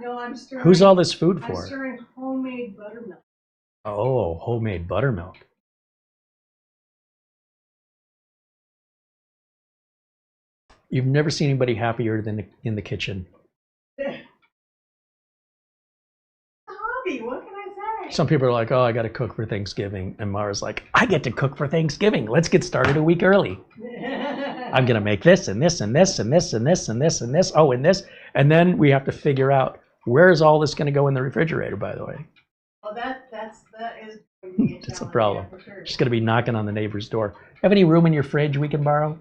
S2: No, I'm stirring.
S1: Who's all this food for?
S2: I'm stirring homemade buttermilk.
S1: Oh, homemade buttermilk. You've never seen anybody happier than in the kitchen.
S2: Hobby, what can I say?
S1: Some people are like, oh, I got to cook for Thanksgiving. And Mara's like, I get to cook for Thanksgiving. Let's get started a week early. I'm going to make this and this and this and this and this and this and this. Oh, and this. And then we have to figure out, where is all this going to go in the refrigerator, by the way?
S2: Well, that is going to be a
S1: It's a
S2: challenge,
S1: problem.
S2: yeah, for sure.
S1: She's going to be knocking on the neighbor's door. Have any room in your fridge we can borrow?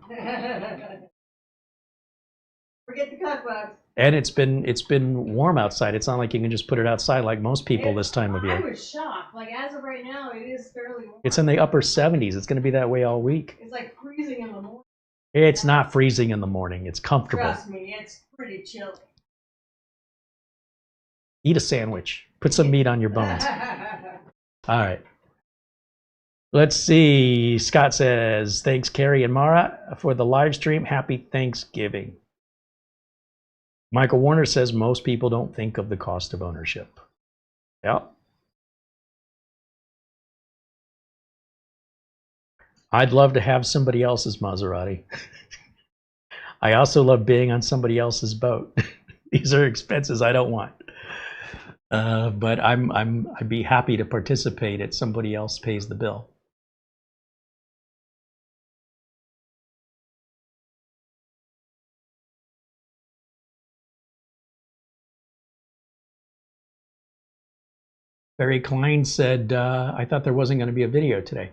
S2: Forget the cookbooks.
S1: And it's been warm outside. It's not like you can just put it outside like most people this time of year.
S2: I was shocked. Like, as of right now, it is fairly warm.
S1: It's in the upper 70s. It's going to be that way all week.
S2: It's like freezing in the morning.
S1: It's not freezing in the morning. It's comfortable.
S2: Trust me, it's pretty chilly.
S1: Eat a sandwich. Put some meat on your bones. All right. Let's see. Scott says, thanks, Carrie and Mara, for the live stream. Happy Thanksgiving. Michael Warner says, most people don't think of the cost of ownership. Yeah. I'd love to have somebody else's Maserati. I also love being on somebody else's boat. These are expenses I don't want. But I'd be happy to participate if somebody else pays the bill. Barry Klein said, I thought there wasn't going to be a video today.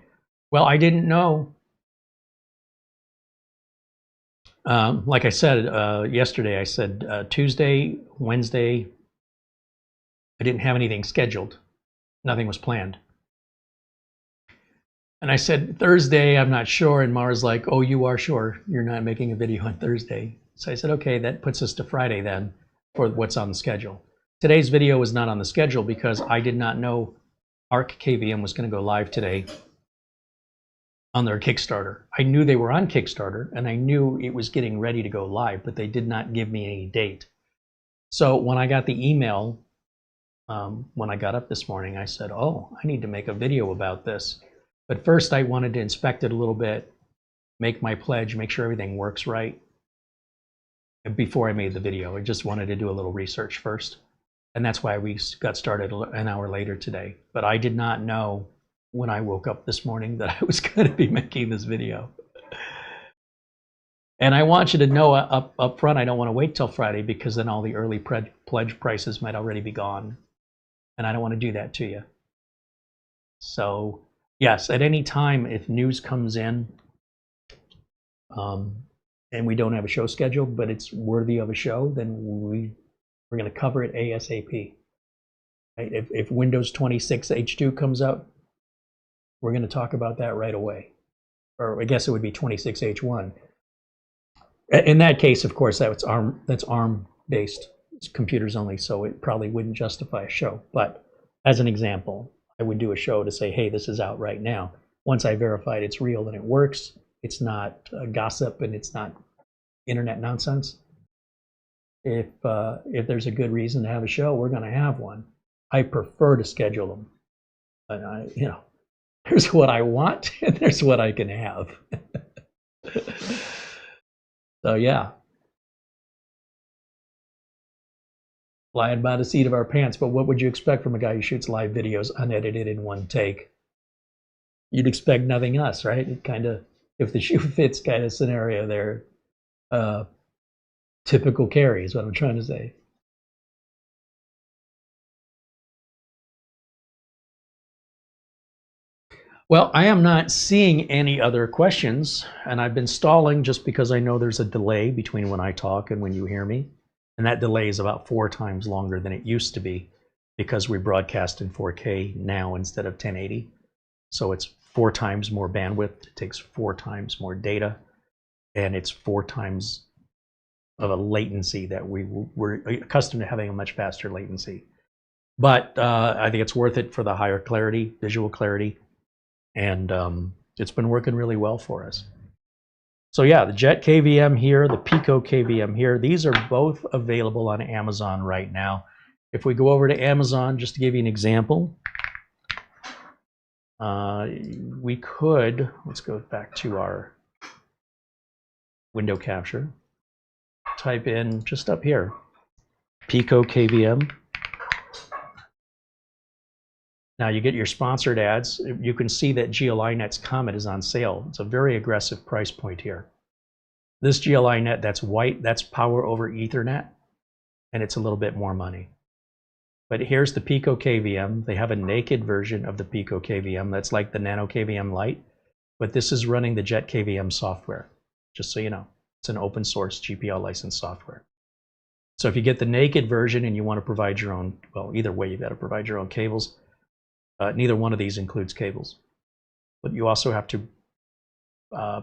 S1: Well, I didn't know. Like I said yesterday, I said Tuesday, Wednesday, I didn't have anything scheduled. Nothing was planned. And I said, Thursday, I'm not sure. And Mara's like, oh, you are sure you're not making a video on Thursday? So I said, okay, that puts us to Friday then for what's on the schedule. Today's video was not on the schedule because I did not know ArkKVM was going to go live today on their Kickstarter. I knew they were on Kickstarter and I knew it was getting ready to go live, but they did not give me any date. So when I got the email, when I got up this morning, I said, oh, I need to make a video about this. But first I wanted to inspect it a little bit, make my pledge, make sure everything works right before I made the video. I just wanted to do a little research first. And that's why we got started an hour later today. But I did not know when I woke up this morning that I was going to be making this video. And I want you to know up front, I don't want to wait till Friday because then all the early pledge prices might already be gone. And I don't want to do that to you. So yes, at any time, if news comes in and we don't have a show scheduled, but it's worthy of a show, then we're going to cover it ASAP. Right? If Windows 26 H2 comes out, we're going to talk about that right away. Or I guess it would be 26 H1. In that case, of course, that's ARM-based. It's computers only, so it probably wouldn't justify a show. But as an example, I would do a show to say, hey, this is out right now. Once I verified it's real and it works, it's not gossip and it's not internet nonsense. If there's a good reason to have a show, we're going to have one. I prefer to schedule them. But there's what I want and there's what I can have. So yeah, flying by the seat of our pants. But what would you expect from a guy who shoots live videos unedited in one take? You'd expect nothing less, right? It kind of, if the shoe fits kind of scenario there. Typical carry is what I'm trying to say. Well, I am not seeing any other questions, and I've been stalling just because I know there's a delay between when I talk and when you hear me. And that delay is about 4 times longer than it used to be because we broadcast in 4K now instead of 1080. So it's 4 times more bandwidth, it takes 4 times more data, and it's 4 times of a latency that we're accustomed to having a much faster latency. But I think it's worth it for the higher clarity, visual clarity. And it's been working really well for us. So yeah, the JetKVM here, the PicoKVM here, these are both available on Amazon right now. If we go over to Amazon, just to give you an example, we could, let's go back to our window capture, type in just up here, PicoKVM. Now you get your sponsored ads. You can see that GLINet's Comet is on sale. It's a very aggressive price point here. This GLINet that's white, that's power over Ethernet, and it's a little bit more money. But here's the PicoKVM. They have a naked version of the PicoKVM that's like the NanoKVM Lite, but this is running the JetKVM software, just so you know. It's an open source GPL licensed software. So if you get the naked version and you want to provide your own, well, either way, you've got to provide your own cables. Neither one of these includes cables, but you also have to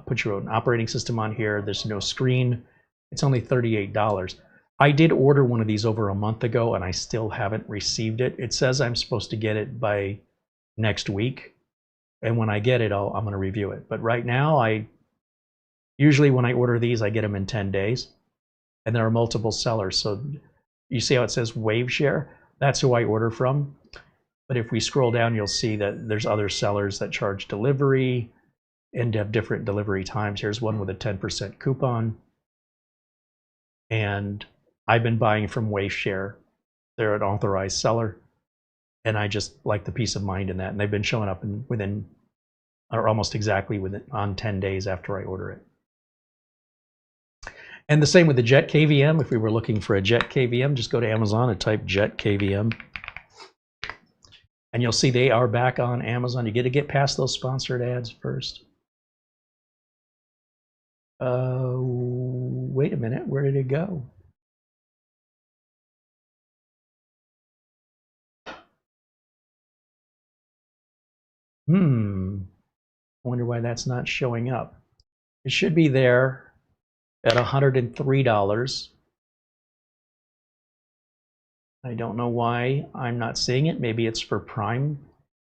S1: put your own operating system on here. There's no screen. It's only $38. I did order one of these over a month ago and I still haven't received it. It says I'm supposed to get it by next week, and when I get it, I'm going to review it. But right now, usually when I order these, I get them in 10 days, and there are multiple sellers. So you see how it says WaveShare? That's who I order from. But if we scroll down, you'll see that there's other sellers that charge delivery and have different delivery times. Here's one with a 10% coupon. And I've been buying from WaveShare. They're an authorized seller. And I just like the peace of mind in that. And they've been showing up within, or almost exactly on 10 days after I order it. And the same with the JetKVM. If we were looking for a JetKVM, just go to Amazon and type JetKVM. And you'll see they are back on Amazon. You get to get past those sponsored ads first. Wait a minute, where did it go? I wonder why that's not showing up. It should be there. at $103. I don't know why I'm not seeing it. Maybe it's for Prime,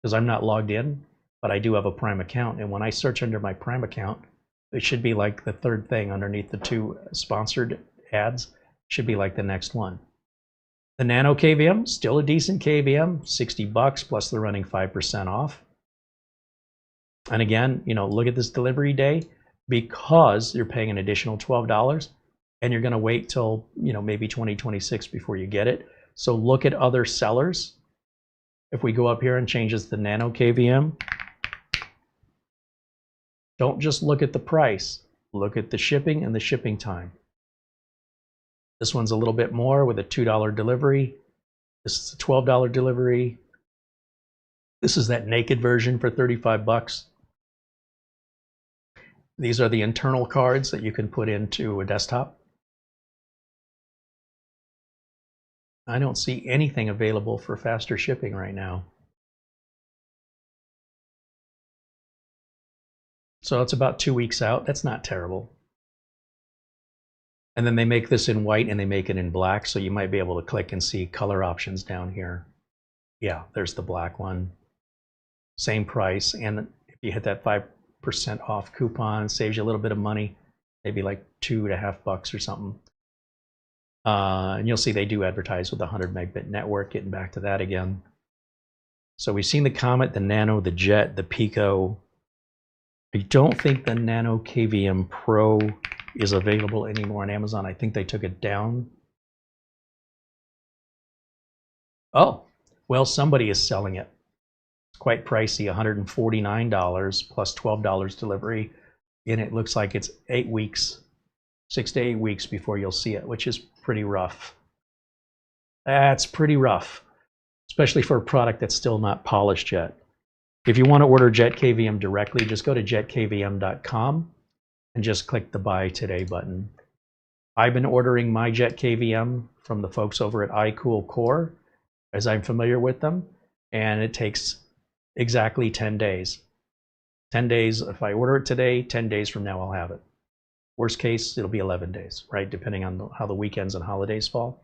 S1: because I'm not logged in, but I do have a Prime account. And when I search under my Prime account, it should be like the third thing underneath the two sponsored ads. It should be like the next one. The NanoKVM, still a decent KVM, $60 plus they're running 5% off. And again, you know, look at this delivery day, because you're paying an additional $12 and you're going to wait till, you know, maybe 2026 before you get it. So look at other sellers. If we go up here and change this to NanoKVM, don't just look at the price, look at the shipping and the shipping time. This one's a little bit more with a $2 delivery. This is a $12 delivery. This is that naked version for $35. These are the internal cards that you can put into a desktop. I don't see anything available for faster shipping right now. So it's about 2 weeks out. That's not terrible. And then they make this in white and they make it in black, so you might be able to click and see color options down here. Yeah, there's the black one. Same price, and if you hit that 5% off coupon, saves you a little bit of money, maybe like $2.50 or something. And you'll see they do advertise with a 100 megabit network, getting back to that again. So we've seen the Comet, the Nano, the Jet, the Pico. I don't think the NanoKVM Pro is available anymore on Amazon. I think they took it down. Oh, well, somebody is selling it. It's quite pricey, $149 plus $12 delivery. And it looks like it's 8 weeks, 6 to 8 weeks before you'll see it, which is pretty rough. That's pretty rough, especially for a product that's still not polished yet. If you want to order JetKVM directly, just go to JetKVM.com and just click the Buy Today button. I've been ordering my JetKVM from the folks over at iCoolCore, as I'm familiar with them, and it takes exactly 10 days. 10 days, if I order it today, 10 days from now I'll have it. Worst case, it'll be 11 days, right? Depending on how the weekends and holidays fall.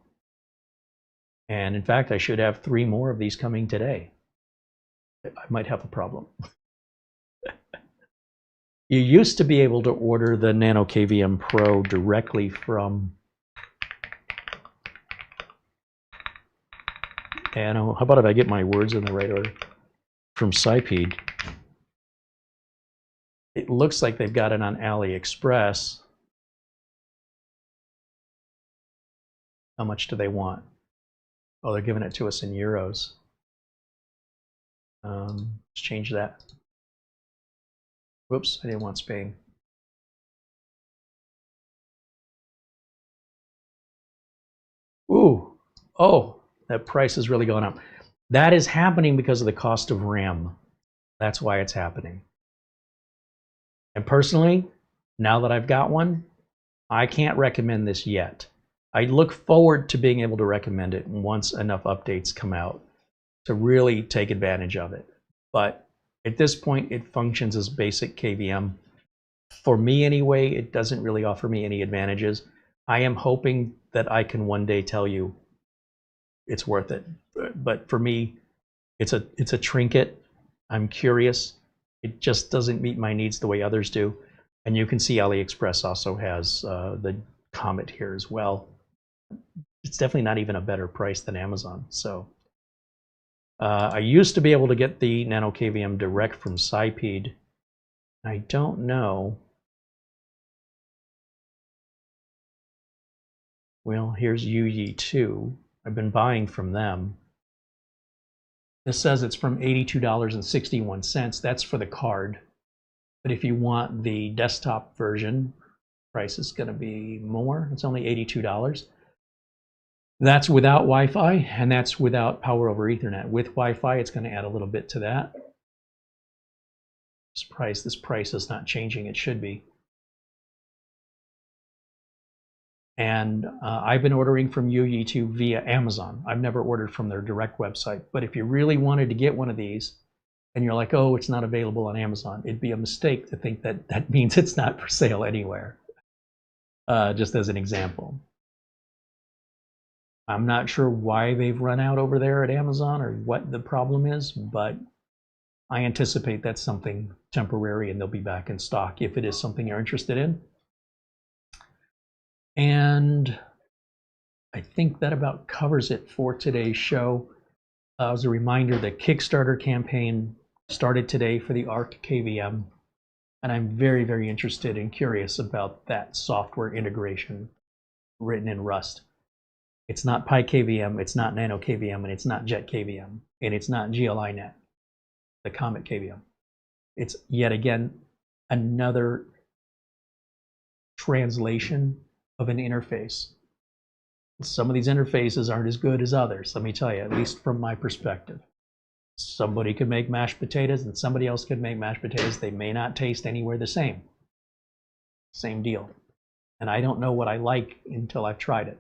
S1: And in fact, I should have 3 more of these coming today. I might have a problem. You used to be able to order the NanoKVM Pro directly from Nano. How about if I get my words in the right order? From Cypede. It looks like they've got it on AliExpress. How much do they want? Oh, they're giving it to us in euros. Let's change that. Whoops, I didn't want Spain. Ooh, oh, that price is really going up. That is happening because of the cost of RAM. That's why it's happening. And personally, now that I've got one, I can't recommend this yet. I look forward to being able to recommend it once enough updates come out to really take advantage of it. But at this point, it functions as basic KVM. For me anyway, it doesn't really offer me any advantages. I am hoping that I can one day tell you it's worth it. But for me, it's a trinket. I'm curious. It just doesn't meet my needs the way others do. And you can see AliExpress also has the Comet here as well. It's definitely not even a better price than Amazon. So I used to be able to get the NanoKVM direct from Cypede. I don't know. Well, here's UYE2. I've been buying from them. This says it's from $82.61. That's for the card. But if you want the desktop version, price is going to be more. It's only $82. That's without Wi-Fi, and that's without power over Ethernet. With Wi-Fi, it's going to add a little bit to that. This price is not changing. It should be. And I've been ordering from UYE2 via Amazon. I've never ordered from their direct website. But if you really wanted to get one of these, and you're like, oh, it's not available on Amazon, it'd be a mistake to think that that means it's not for sale anywhere. just as an example. I'm not sure why they've run out over there at Amazon or what the problem is, but I anticipate that's something temporary and they'll be back in stock if it is something you're interested in. And I think that about covers it for today's show. As a reminder, the Kickstarter campaign started today for the ArkKVM, and I'm very, very interested and curious about that software integration written in Rust. It's not PicoKVM, it's not NanoKVM, and it's not JetKVM, and it's not GLINet, the CometKVM. It's yet again another translation of an interface. Some of these interfaces aren't as good as others, let me tell you, at least from my perspective. Somebody could make mashed potatoes and somebody else could make mashed potatoes. They may not taste anywhere the same. Same deal. And I don't know what I like until I've tried it.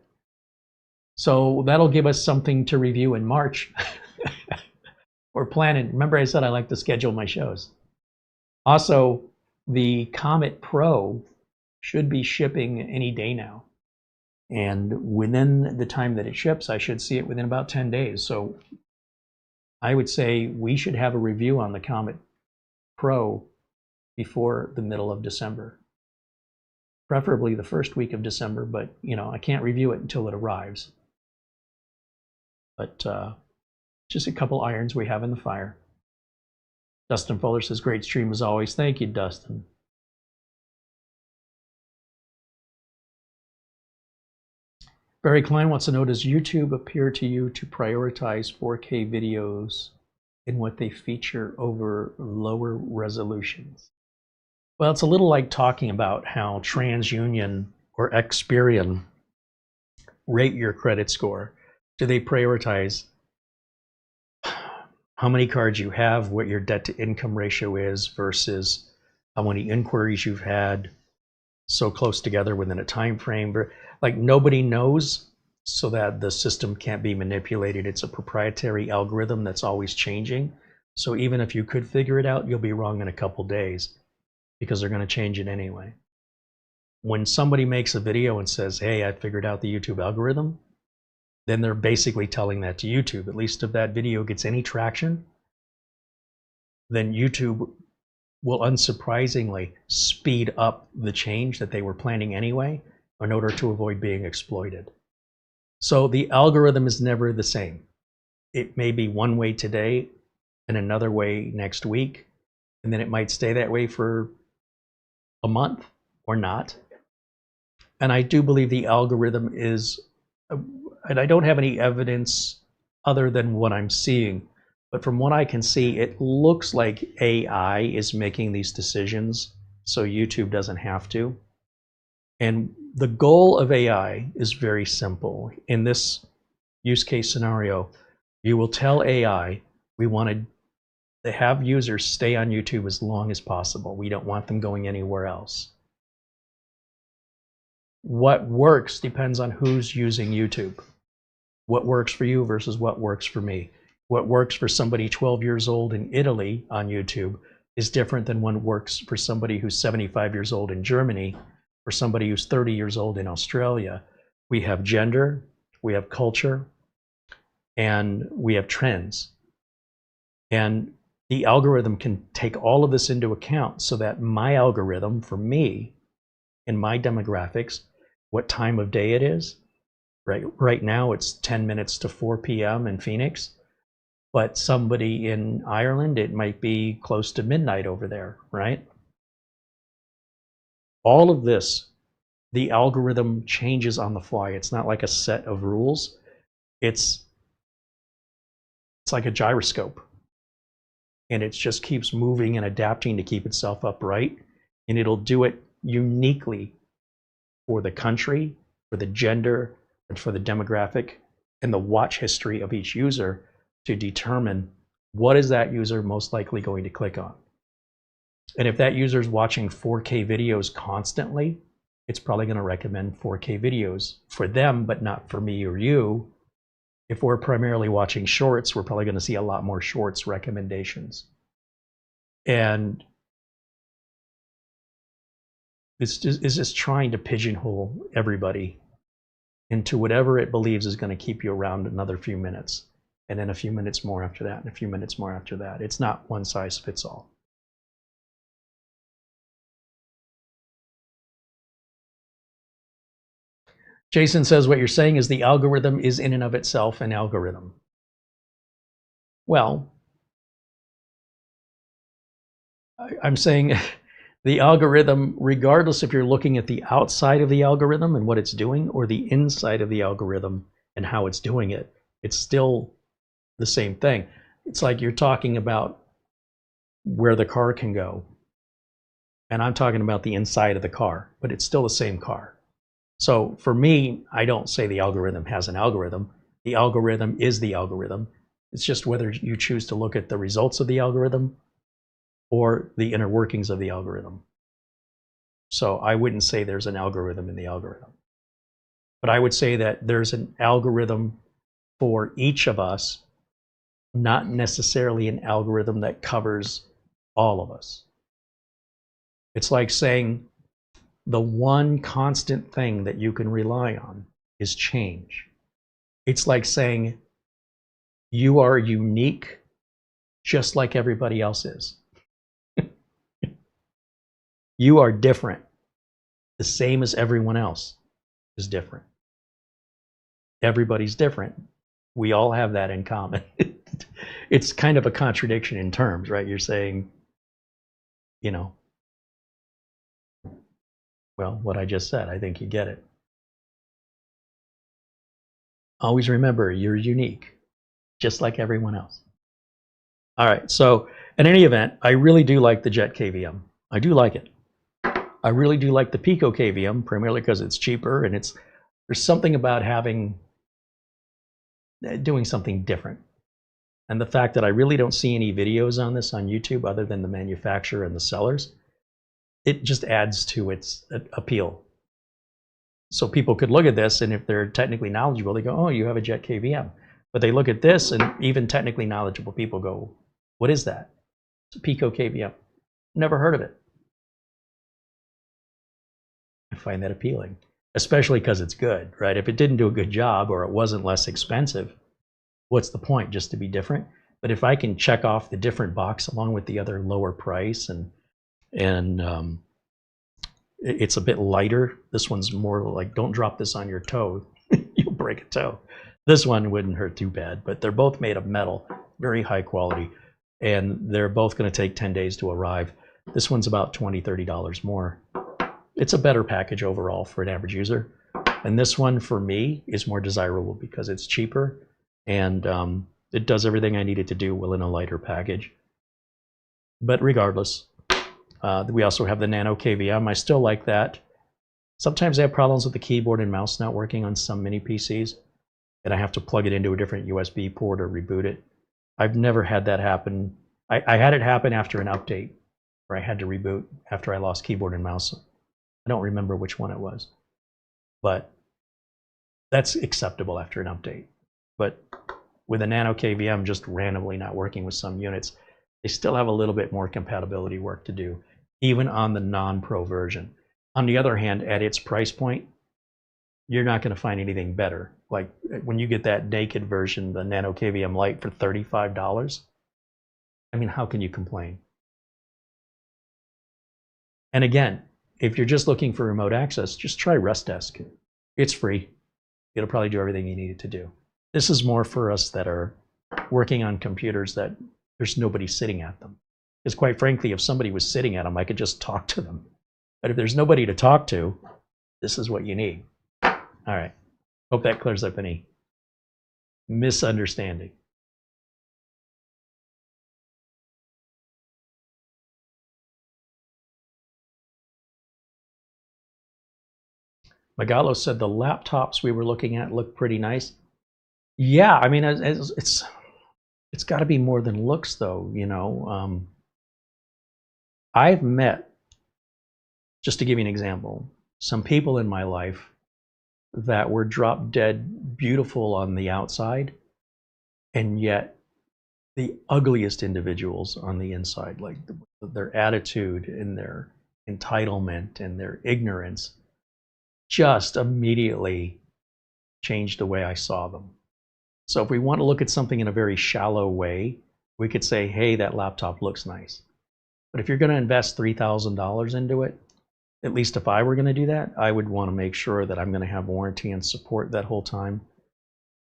S1: So that'll give us something to review in March. We're planning. Remember I said I like to schedule my shows. Also, the Comet Pro should be shipping any day now. And within the time that it ships, I should see it within about 10 days. So I would say we should have a review on the Comet Pro before the middle of December. Preferably the first week of December, but you know, I can't review it until it arrives. But just a couple irons we have in the fire. Dustin Fuller says, great stream as always. Thank you, Dustin. Barry Klein wants to know, does YouTube appear to you to prioritize 4K videos in what they feature over lower resolutions? Well, it's a little like talking about how TransUnion or Experian rate your credit score. Do they prioritize how many cards you have, what your debt to income ratio is versus how many inquiries you've had so close together within a time frame? Like, nobody knows, so that the system can't be manipulated. It's a proprietary algorithm that's always changing. So even if you could figure it out, you'll be wrong in a couple days because they're going to change it anyway. When somebody makes a video and says, hey, I figured out the YouTube algorithm, then they're basically telling that to YouTube. At least if that video gets any traction, then YouTube will unsurprisingly speed up the change that they were planning anyway in order to avoid being exploited. So the algorithm is never the same. It may be one way today and another way next week, and then it might stay that way for a month or not. And I do believe the algorithm is, and I don't have any evidence other than what I'm seeing, but from what I can see, it looks like AI is making these decisions so YouTube doesn't have to. And the goal of AI is very simple. In this use case scenario, you will tell AI, we want to have users stay on YouTube as long as possible. We don't want them going anywhere else. What works depends on who's using YouTube. What works for you versus what works for me. What works for somebody 12 years old in Italy on YouTube is different than what works for somebody who's 75 years old in Germany, or somebody who's 30 years old in Australia. We have gender, we have culture, and we have trends. And the algorithm can take all of this into account so that my algorithm for me and my demographics, what time of day it is, right now it's 10 minutes to 4 p.m. in Phoenix, but somebody in Ireland, it might be close to midnight over there, right? All of this, the algorithm changes on the fly. It's not like a set of rules. It's like a gyroscope. And it just keeps moving and adapting to keep itself upright. And it'll do it uniquely for the country, for the gender, and for the demographic, and the watch history of each user to determine what is that user most likely going to click on. And if that user is watching 4K videos constantly, it's probably going to recommend 4K videos for them, but not for me or you. If we're primarily watching shorts, we're probably going to see a lot more shorts recommendations. And It's just trying to pigeonhole everybody into whatever it believes is going to keep you around another few minutes, and then a few minutes more after that, and a few minutes more after that. It's not one size fits all. Jason says what you're saying is the algorithm is in and of itself an algorithm. Well, I'm saying the algorithm, regardless if you're looking at the outside of the algorithm and what it's doing, or the inside of the algorithm and how it's doing it, it's still the same thing. It's like you're talking about where the car can go, and I'm talking about the inside of the car, but it's still the same car. So for me, I don't say the algorithm has an algorithm. The algorithm is the algorithm. It's just whether you choose to look at the results of the algorithm or the inner workings of the algorithm. So I wouldn't say there's an algorithm in the algorithm. But I would say that there's an algorithm for each of us, not necessarily an algorithm that covers all of us. It's like saying the one constant thing that you can rely on is change. It's like saying you are unique just like everybody else is. You are different, the same as everyone else is different. Everybody's different. We all have that in common. It's kind of a contradiction in terms, right? You're saying, you know, well, what I just said, I think you get it. Always remember, you're unique, just like everyone else. All right, so in any event, I really do like the JetKVM. I do like it. I really do like the PicoKVM, primarily because it's cheaper, and there's something about doing something different. And the fact that I really don't see any videos on this on YouTube other than the manufacturer and the sellers, it just adds to its appeal. So people could look at this, and if they're technically knowledgeable, they go, oh, you have a JetKVM. But they look at this, and even technically knowledgeable people go, what is that? It's a PicoKVM. Never heard of it. I find that appealing, especially because it's good, right? If it didn't do a good job or it wasn't less expensive, what's the point? Just to be different? But if I can check off the different box along with the other lower price, and it's a bit lighter. This one's more like, don't drop this on your toe. You'll break a toe. This one wouldn't hurt too bad, but they're both made of metal, very high quality, and they're both going to take 10 days to arrive. This one's about $20, $30 more. It's a better package overall for an average user. And this one, for me, is more desirable because it's cheaper, and it does everything I need it to do well in a lighter package. But regardless, we also have the NanoKVM. I still like that. Sometimes I have problems with the keyboard and mouse not working on some mini PCs, and I have to plug it into a different USB port or reboot it. I've never had that happen. I had it happen after an update, where I had to reboot after I lost keyboard and mouse. I don't remember which one it was, but that's acceptable after an update. But with a NanoKVM just randomly not working with some units, they still have a little bit more compatibility work to do, even on the non-pro version. On the other hand, at its price point, you're not going to find anything better. Like when you get that naked version, the NanoKVM Lite for $35, I mean, how can you complain? And again, if you're just looking for remote access, just try RestDesk. It's free. It'll probably do everything you need it to do. This is more for us that are working on computers that there's nobody sitting at them. Because quite frankly, if somebody was sitting at them, I could just talk to them. But if there's nobody to talk to, this is what you need. All right. Hope that clears up any misunderstanding. Magalo said the laptops we were looking at look pretty nice. Yeah, I mean, it's got to be more than looks, though. You know, I've met, just to give you an example, some people in my life that were drop dead beautiful on the outside, and yet the ugliest individuals on the inside, like their attitude and their entitlement and their ignorance just immediately changed the way I saw them. So if we want to look at something in a very shallow way, we could say, hey, that laptop looks nice. But if you're going to invest $3,000 into it, at least if I were going to do that, I would want to make sure that I'm going to have warranty and support that whole time,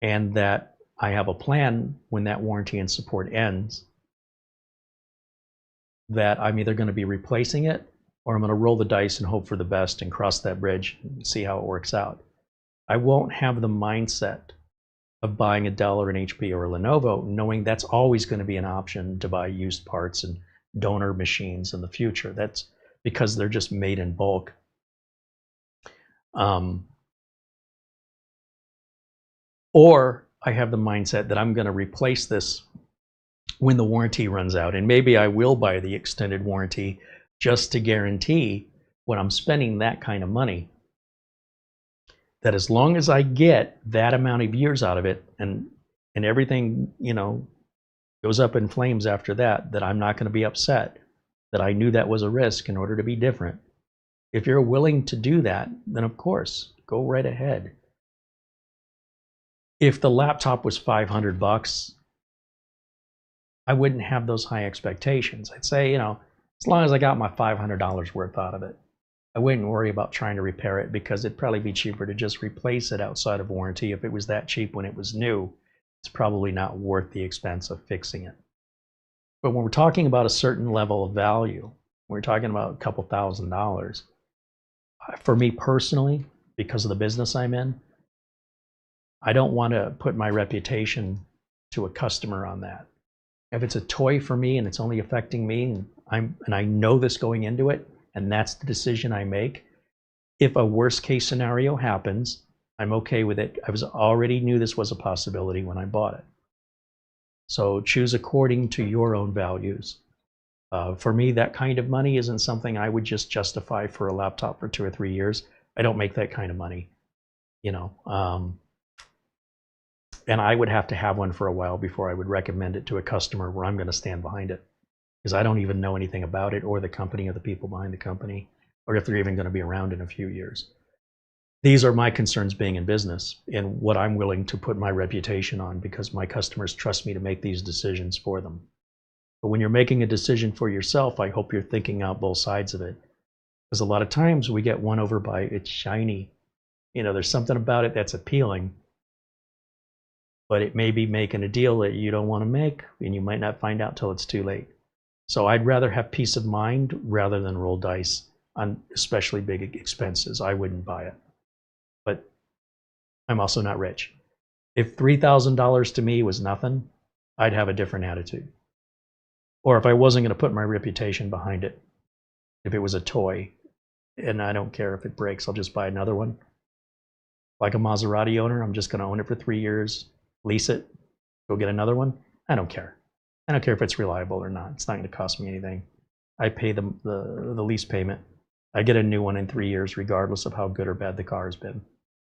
S1: and that I have a plan when that warranty and support ends, that I'm either going to be replacing it or I'm going to roll the dice and hope for the best and cross that bridge and see how it works out. I won't have the mindset of buying a Dell or an HP or a Lenovo knowing that's always going to be an option to buy used parts and donor machines in the future. That's because they're just made in bulk. Or I have the mindset that I'm going to replace this when the warranty runs out, and maybe I will buy the extended warranty just to guarantee when I'm spending that kind of money that as long as I get that amount of years out of it, and everything, you know, goes up in flames after that, that I'm not going to be upset that I knew that was a risk in order to be different. If you're willing to do that, then of course, go right ahead. If the laptop was $500, I wouldn't have those high expectations. I'd say, you know, as long as I got my $500 worth out of it, I wouldn't worry about trying to repair it, because it'd probably be cheaper to just replace it outside of warranty. If it was that cheap when it was new, it's probably not worth the expense of fixing it. But when we're talking about a certain level of value, we're talking about a couple $1,000s. For me personally, because of the business I'm in, I don't want to put my reputation to a customer on that. If it's a toy for me and it's only affecting me, and I know this going into it, and that's the decision I make, if a worst case scenario happens, I'm okay with it. I already knew this was a possibility when I bought it. So choose according to your own values. For me, that kind of money isn't something I would just justify for a laptop for 2 or 3 years. I don't make that kind of money, you know. And I would have to have one for a while before I would recommend it to a customer where I'm going to stand behind it, because I don't even know anything about it or the company or the people behind the company, or if they're even going to be around in a few years. These are my concerns being in business and what I'm willing to put my reputation on, because my customers trust me to make these decisions for them. But when you're making a decision for yourself, I hope you're thinking out both sides of it. Because a lot of times we get won over by it's shiny. You know, there's something about it that's appealing, but it may be making a deal that you don't want to make, and you might not find out till it's too late. So I'd rather have peace of mind rather than roll dice on especially big expenses. I wouldn't buy it. But I'm also not rich. If $3,000 to me was nothing, I'd have a different attitude. Or if I wasn't going to put my reputation behind it, if it was a toy, and I don't care if it breaks, I'll just buy another one. Like a Maserati owner, I'm just going to own it for 3 years, lease it, go get another one. I don't care. I don't care if it's reliable or not. It's not going to cost me anything. I pay the lease payment. I get a new one in 3 years, regardless of how good or bad the car has been.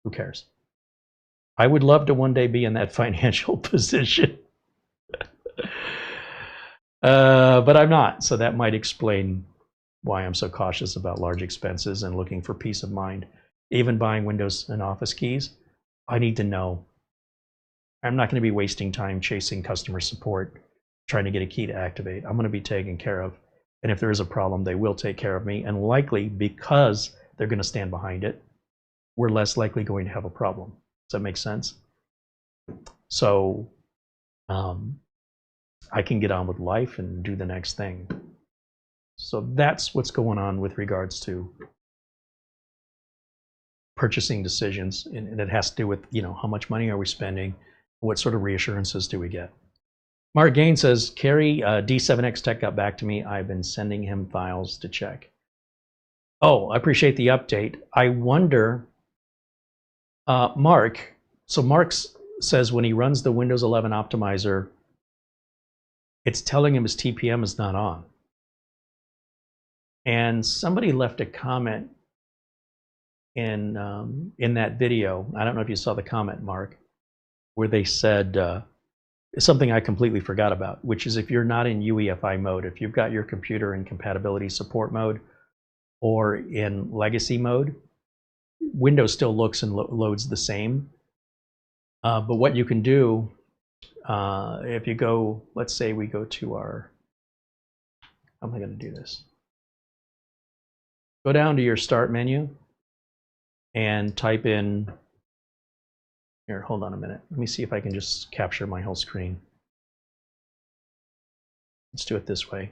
S1: Who cares? I would love to one day be in that financial position. But I'm not. So that might explain why I'm so cautious about large expenses and looking for peace of mind. Even buying Windows and Office keys, I need to know. I'm not going to be wasting time chasing customer support, trying to get a key to activate. I'm going to be taken care of. And if there is a problem, they will take care of me. And likely, because they're going to stand behind it, we're less likely going to have a problem. Does that make sense? So I can get on with life and do the next thing. So that's what's going on with regards to purchasing decisions. And it has to do with, you know, how much money are we spending? What sort of reassurances do we get? Mark Gain says, Kerry, D7X Tech got back to me. I've been sending him files to check. Oh, I appreciate the update. I wonder, Mark, so Mark says when he runs the Windows 11 optimizer, it's telling him his TPM is not on. And somebody left a comment in that video. I don't know if you saw the comment, Mark, where they said, something I completely forgot about, which is if you're not in UEFI mode, if you've got your computer in compatibility support mode, or in legacy mode, Windows still looks and loads the same. But what you can do, if you go, let's say we go to our, how am I going to do this? Go down to your start menu and type in, here, hold on a minute. Let me see if I can just capture my whole screen. Let's do it this way.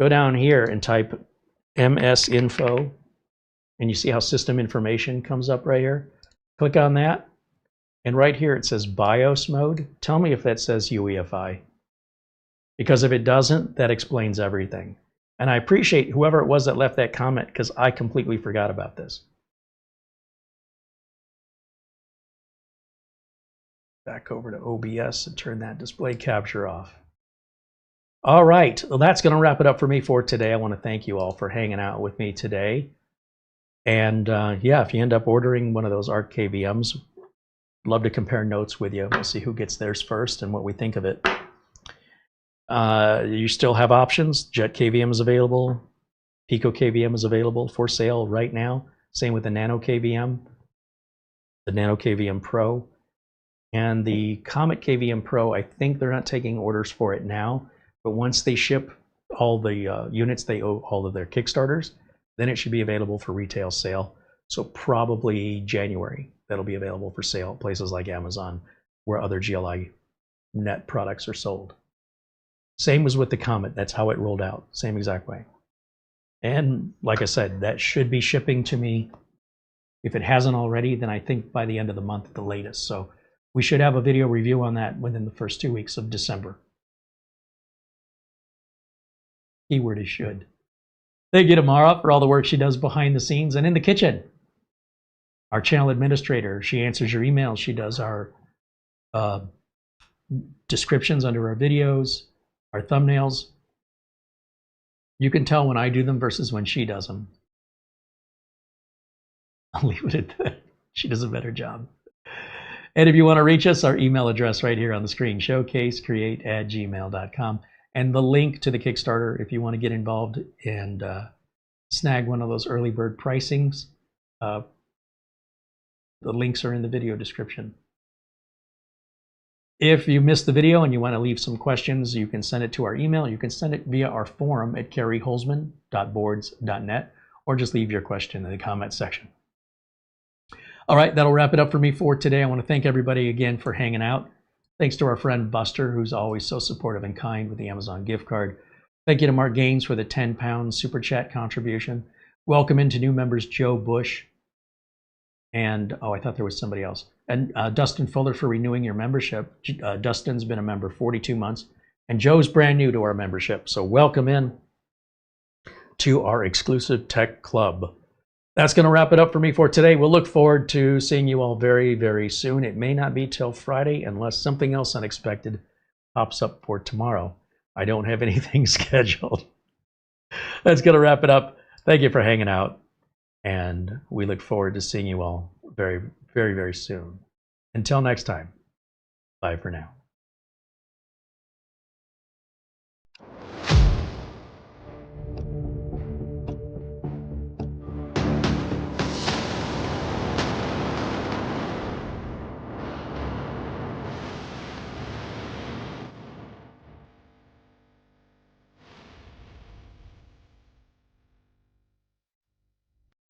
S1: Go down here and type MS info, and you see how system information comes up right here. Click on that, and right here it says BIOS mode. Tell me if that says UEFI, because if it doesn't, that explains everything. And I appreciate whoever it was that left that comment, because I completely forgot about this. Back over to OBS and turn that display capture off. All right, well, that's going to wrap it up for me for today. I want to thank you all for hanging out with me today. And yeah, if you end up ordering one of those ArkKVMs, love to compare notes with you. We'll see who gets theirs first and what we think of it. You still have options. JetKVM is available. PicoKVM is available for sale right now. Same with the NanoKVM, the NanoKVM Pro. And the CometKVM Pro, I think they're not taking orders for it now, but once they ship all the units, they owe all of their Kickstarters, then it should be available for retail sale. So probably January, that'll be available for sale at places like Amazon, where other GLI net products are sold. Same was with the Comet. That's how it rolled out, same exact way. And like I said, that should be shipping to me. If it hasn't already, then I think by the end of the month at the latest. So we should have a video review on that within the first 2 weeks of December. Keyword is should. Thank you to Mara for all the work she does behind the scenes and in the kitchen. Our channel administrator, she answers your emails. She does our descriptions under our videos, our thumbnails. You can tell when I do them versus when she does them. I'll leave it at that. She does a better job. And if you want to reach us, our email address right here on the screen, showcasecreate@gmail.com. And the link to the Kickstarter, if you want to get involved and snag one of those early bird pricings, the links are in the video description. If you missed the video and you want to leave some questions, you can send it to our email. You can send it via our forum at kerryholzman.boards.net, or just leave your question in the comment section. All right, that'll wrap it up for me for today. I want to thank everybody again for hanging out. Thanks to our friend Buster, who's always so supportive and kind with the Amazon gift card. Thank you to Mark Gaines for the £10 super chat contribution. Welcome into new members Joe Bush. And, oh, I thought there was somebody else. And Dustin Fuller for renewing your membership. Dustin's been a member 42 months. And Joe's brand new to our membership. So welcome in to our exclusive tech club. That's going to wrap it up for me for today. We'll look forward to seeing you all very, very soon. It may not be till Friday unless something else unexpected pops up for tomorrow. I don't have anything scheduled. That's going to wrap it up. Thank you for hanging out. And we look forward to seeing you all very, very, very soon. Until next time, bye for now.